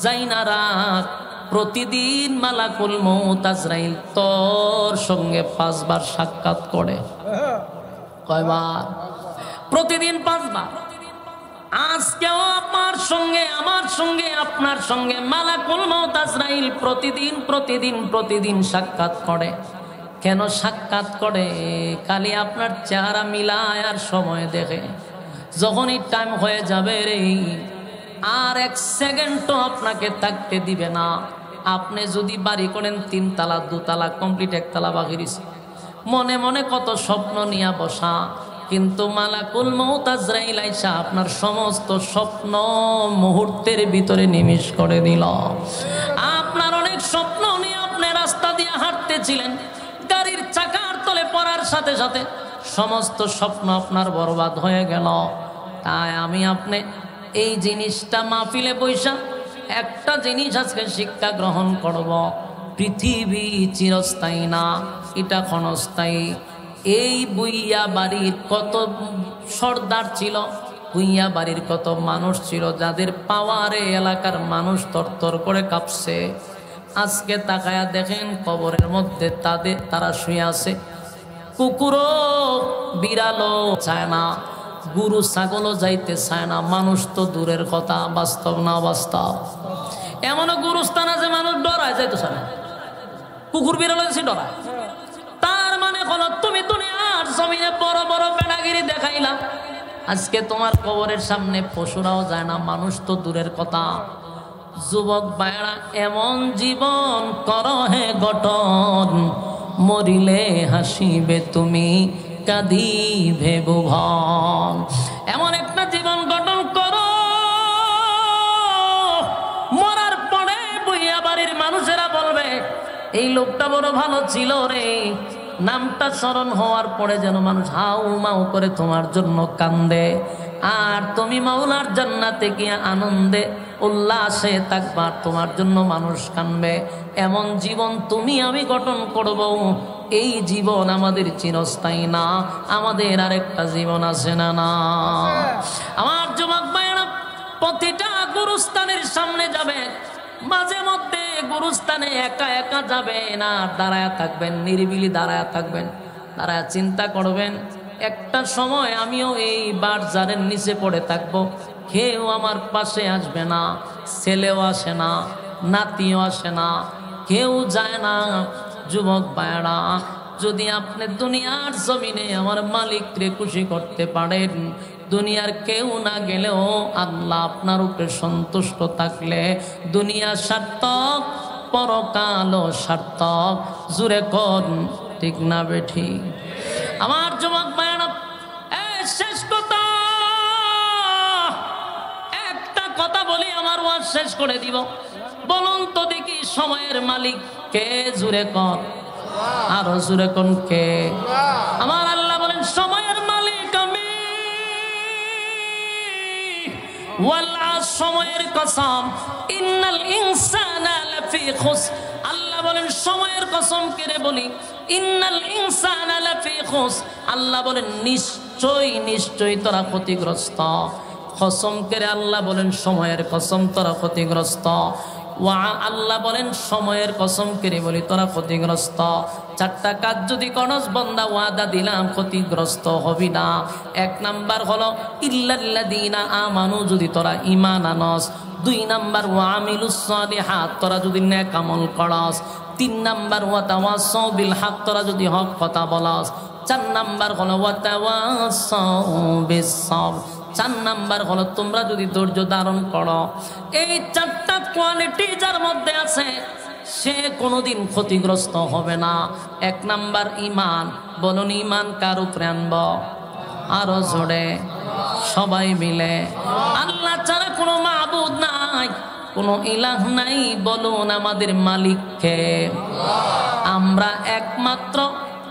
যাই না রাখ, প্রতিদিন মালাকুল মউত আজরাইল তোর সঙ্গে 5 বার সাক্ষাৎ করে। কয়বার? প্রতিদিন 5 বার। আজকেও আমার সঙ্গে, আমার সঙ্গে, আপনার সঙ্গে মালাকুল মউত আজরাইল প্রতিদিন সাক্ষাৎ করে। কেন সাক্ষাৎ করে? খালি আপনার চেহারা মিলায় আর সময় দেখে। যখনই টাইম হয়ে যাবে রে, আর 1 সেকেন্ডও আপনাকে থাকতে দিবে না। আপনি যদি বাড়ি করেন 3 তালা, 2 তালা কমপ্লিট, 1 তালা বাকি রইছে, মনে মনে কত স্বপ্ন নিয়ে বসা, কিন্তু মালাকুল মউত আজরাইল আইসা আপনার সমস্ত স্বপ্ন মুহূর্তের ভিতরে নিমিষ করে দিল। আপনার অনেক স্বপ্ন নিয়ে আপনি রাস্তা দিয়ে হাঁটতেছিলেন, গাড়ির চাকার তলে পড়ার সাথে সাথে সমস্ত স্বপ্ন আপনার বরবাদ হয়ে গেল। তাই আমি আপনি এই জিনিসটা মাহফিলে বৈশা একটা জিনিস আজকে শিক্ষা গ্রহণ করব। পৃথিবী চিরস্থায়ী না, এটা ক্ষণস্থায়ী। এই বুইয়া বাড়ির কত সর্দার ছিল, বুইয়া বাড়ির কত মানুষ ছিল, যাদের পাওয়ারে এলাকার মানুষ তরতর করে কাঁপছে। আজকে তাকায়া দেখেন কবরের মধ্যে তারা শুয়ে আছে। কুকুরও বিড়ালও চায় না, গরু ছাগলও যাইতে চায় না, মানুষ তো দূরের কথা। বাস্তব না বাস্তব? এমনও গুরুস্থান আছে মানুষ ডরায় যাইতে চায় না, কুকুর বিড়াল আছে ডরায়। তার মানে হলো তুমি দুনিয়ার জমিনে বড় বড় বেড়াগিরি দেখাইলা, আজকে তোমার কবরের সামনে পশুরাও যায় না, মানুষ তো দূরের কথা। যুবক ভাইরা, এমন জীবন করো হে গঠন, মরিলে হাসিবে তুমি, কাঁদিবে ভুবন। এমন একটা জীবন গঠন করো, মরার পরে বইয়া বাড়ির মানুষেরা বলবে এই লোকটা বড় ভালো ছিল রে। নামটা স্মরণ হওয়ার পরে যেন মানুষ হাউ মাউ করে তোমার জন্য কান্দে, আর তুমি মাওলার জান্নাতে গিয়ে আনন্দে উল্লাসে থাকবা, তোমার জন্য মানুষ কানবে। এমন জীবন তুমি আমি গঠন করব। এই জীবন আমাদের চিরস্থায়ী না, আমাদের আরেকটা জীবন আছে না? না আমার যুবক ভাইরা, প্রতিটা গুরুস্থানের সামনে যাবে, মাঝে মধ্যে গুরুস্থানে একা একা যাবে না, দাঁড়ায় থাকবেন, নিরিবিলি দাঁড়ায় থাকবেন, দাঁড়ায় চিন্তা করবেন একটা সময় আমিও এই বারজারের নিচে পড়ে থাকবো, কেউ আমার পাশে আসবে না, ছেলেও আসে না, নাতিও আসে না, কেউ যায় না। যুবক ভাইরা, যদি আপনি দুনিয়ার জমিনে আমার মালিককে খুশি করতে পারেন, দুনিয়ার কেউ না গেলেও আল্লাহ আপনার উপরে সন্তুষ্ট থাকলে দুনিয়া সার্থক, পরকালও সার্থক। জুরে কোন ঠিক না বেঠি? আমার যুবক ভাইরা, শেষ কথা, একটা কথা বলি, আমার ওয়াজ শেষ করে দিব। বলুন তো দেখি, সময়ের মালিক কে? জুরে কোন, আরো জুরে কোন কে? আমার আল্লাহ বলেন সময়ের মালিক আমি। সময়ের কসম, ইন্নাল ইনসানা লাফি খুসর। আল্লাহ বলেন সময়ের কসম করে বলি, ইন্নাল ইনসানা লাফি খুসর। আল্লাহ বলেন নিশ্চয়ই নিশ্চয়ই তোরা ক্ষতিগ্রস্ত। কসম করে আল্লাহ বলেন সময়ের কসম, তোরা ক্ষতিগ্রস্ত। আল্লাহ বলেন সময়ের কসম করে বলি তোরা ক্ষতিগ্রস্ত। চারটা কাজ যদি করস বান্দা, ওয়াদা দিলাম ক্ষতিগ্রস্ত হবি না। এক নাম্বার হলো ইল্লাল্লাযীনা আমানু, যদি তোরা ঈমান আনস। দুই নাম্বার ওয়া আমিলুস সালিহাত, তোরা যদি নেক আমল করস। তিন নাম্বার ওয়া তাওয়াসাউ বিল হক, তোরা যদি হক কথা বলস। চার নাম্বার হলো ওয়া তাওয়াসাউ বিস সাবর, চার নাম্বার হলো তোমরা যদি ধৈর্য ধারণ করো। এই চারটা কোয়ালিটি যার মধ্যে আছে সে কোনোদিন ক্ষতিগ্রস্ত হবে না। এক নাম্বার ঈমান। বলুন ঈমান কার উপরে আনব? আরো জোরে সবাই মিলে। আল্লাহ ছাড়া কোনো মাবুদ নাই, কোনো ইলাহ নাই। বলুন আমাদের মালিককে আমরা একমাত্র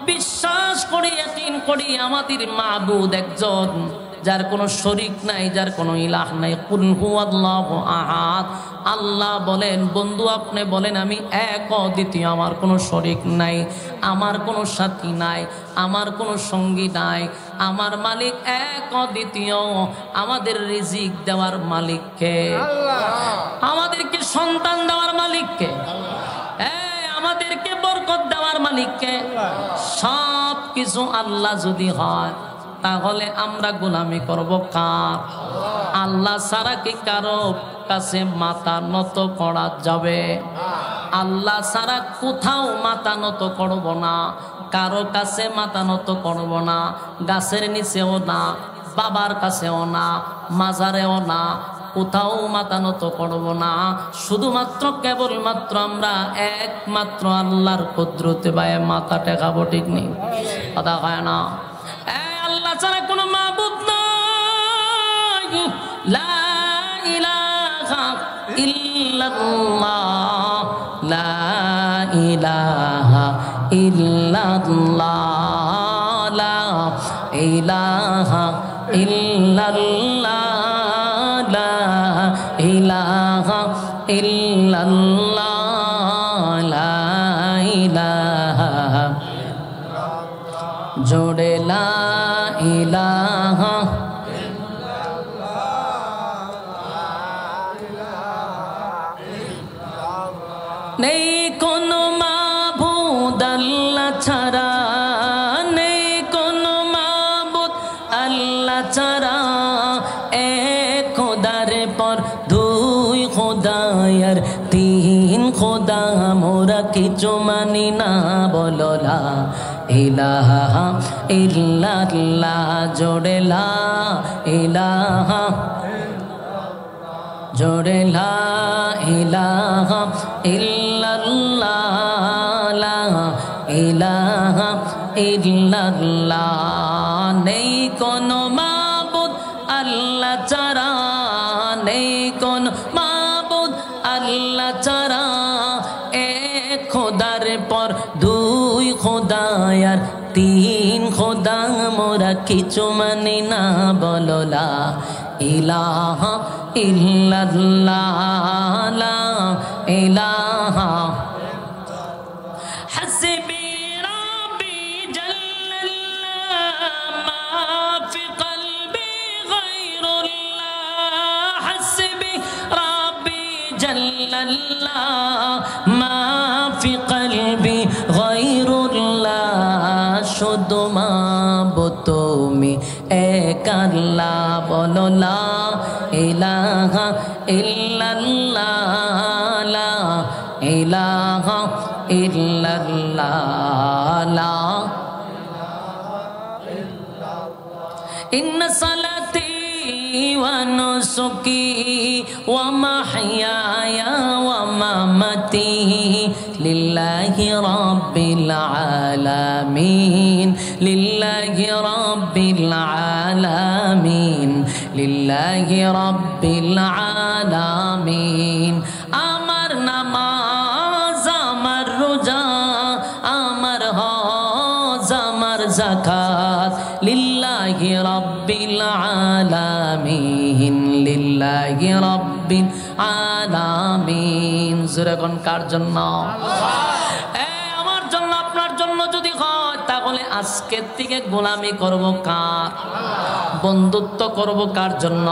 বিশ্বাস করি, ইয়াকিন করি আমাদের মাবুদ একজন, যার কোনো শরীক নাই, যার কোনো ইলাহ নাই। কুল হুয়াল্লাহু আহাদ। আল্লাহ বলেন বন্ধু আপনি বলেন আমি এক অদ্বিতীয়, আমার কোনো শরীক নাই, আমার কোনো সাথী নাই, আমার কোনো সঙ্গী নাই। আমার মালিক এক অদ্বিতীয়। আমাদের রিজিক দেওয়ার মালিককে, আমাদেরকে সন্তান দেওয়ার মালিককে, আমাদেরকে বরকত দেওয়ার মালিককে। সব কিছু আল্লাহ যদি হয় তাহলে আমরা গোলামি করব কার? আল্লাহ ছাড়া কি কারো কাছে মাথা নত করা যাবে? আল্লাহ ছাড়া কোথাও মাথা নত করব না, কারো কাছে মাথা নত করব না। গাছের নিচেও না, বাবার কাছেও না, মাজারেও না, কোথাও মাথা নত করব না। শুধুমাত্র কেবলমাত্র আমরা একমাত্র আল্লাহর কুদরতে বায়ে মাথা টেকাবো। ঠিক নেই? কথা হয় না? আল্লাহ ছাড়া কোনো মাবুদ নাই। লা ইলাহা ইল্লাল্লাহ, লা ইলাহা ইল্লাল্লাহ, লা ইলাহা ইল্লাল্লাহ, লা ইলাহা ইল্লাল্লাহ, লা ইলাহা। জোড়ে লা ইলাহা নেই কোনো মাবুদ আল্লাহ ছাড়া, নেই কোনো মাবুদ আল্লাহ ছাড়া। এক খোদার পর দুই খোদায়ার তিন খোদা, মোরা কিছু মানি না। বলো লা ইলাহা ইল্লাল্লাহ, জোড়ে লা ইলাহা, জোড়ে লা ইলাহা ইল্লাল্লাহ, লা ইলাহা ইল্লাল্লাহ। নেই কোনো মাবুদ আল্লাহ ছাড়া, নেই কোনো মাবুদ আল্লাহ ছাড়া। এক খোদার পর দুই খোদায়ার তিন খোদা, মোরা কিছু মানি না। বলো লা ইলাহা ইল্লাল্লাহ, লা ইলাহা। হাসবি রাব্বি জাল্লাল্লাহ, মা ফি কলবি গায়রুল্লাহ। হাসবি রাব্বি জাল্লাল্লাহ, মা ফি কলবি গায়রুল্লাহ। শুধু মাবুদ তুমি এক আল্লাহ। বলো লা ইলাহা ইল্লাল্লাহ, লা ইলাহা ইল্লাল্লাহ, লা ইন্না সালাতি ওয়া নুসুকি ওয়া মাহইয়ায়া ওয়া মামাতি লিল্লাহি রাব্বিল আলামিন লিল্লাহি রাব্বিল আলামিন লিল্লাহি রাব্বিল আলামিন। আমার নামাজ, আমার রোজা, আমার হজ, আমার যাকাত লিল্লাহি রাব্বিল আলামিন লিল্লাহি রাব্বিল আলামিন। জোরে কোন কার জন্য? আমার জন্য, আপনার জন্য যদি হয় তাহলে আজকের থেকে গোলামি করব কার? বন্ধুত্ব করব কার জন্য?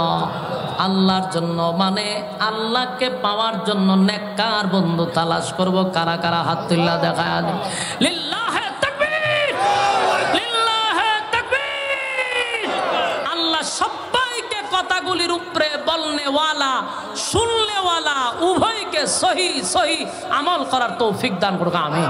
আল্লাহর জন্য। মানে আল্লাহকে পাওয়ার জন্য নেককার বন্ধু তালাশ করব। কারা কারা হাত তুল্লা দেখায়? লিল্লাহে তাকবীর, লিল্লাহে তাকবীর। আল্লাহ সবাইকে কথাগুলির উপরে বলনেওয়ালা, শুননেওয়ালা উভয়কে সহি সহি আমল করার তৌফিক দান করুক। আমিন।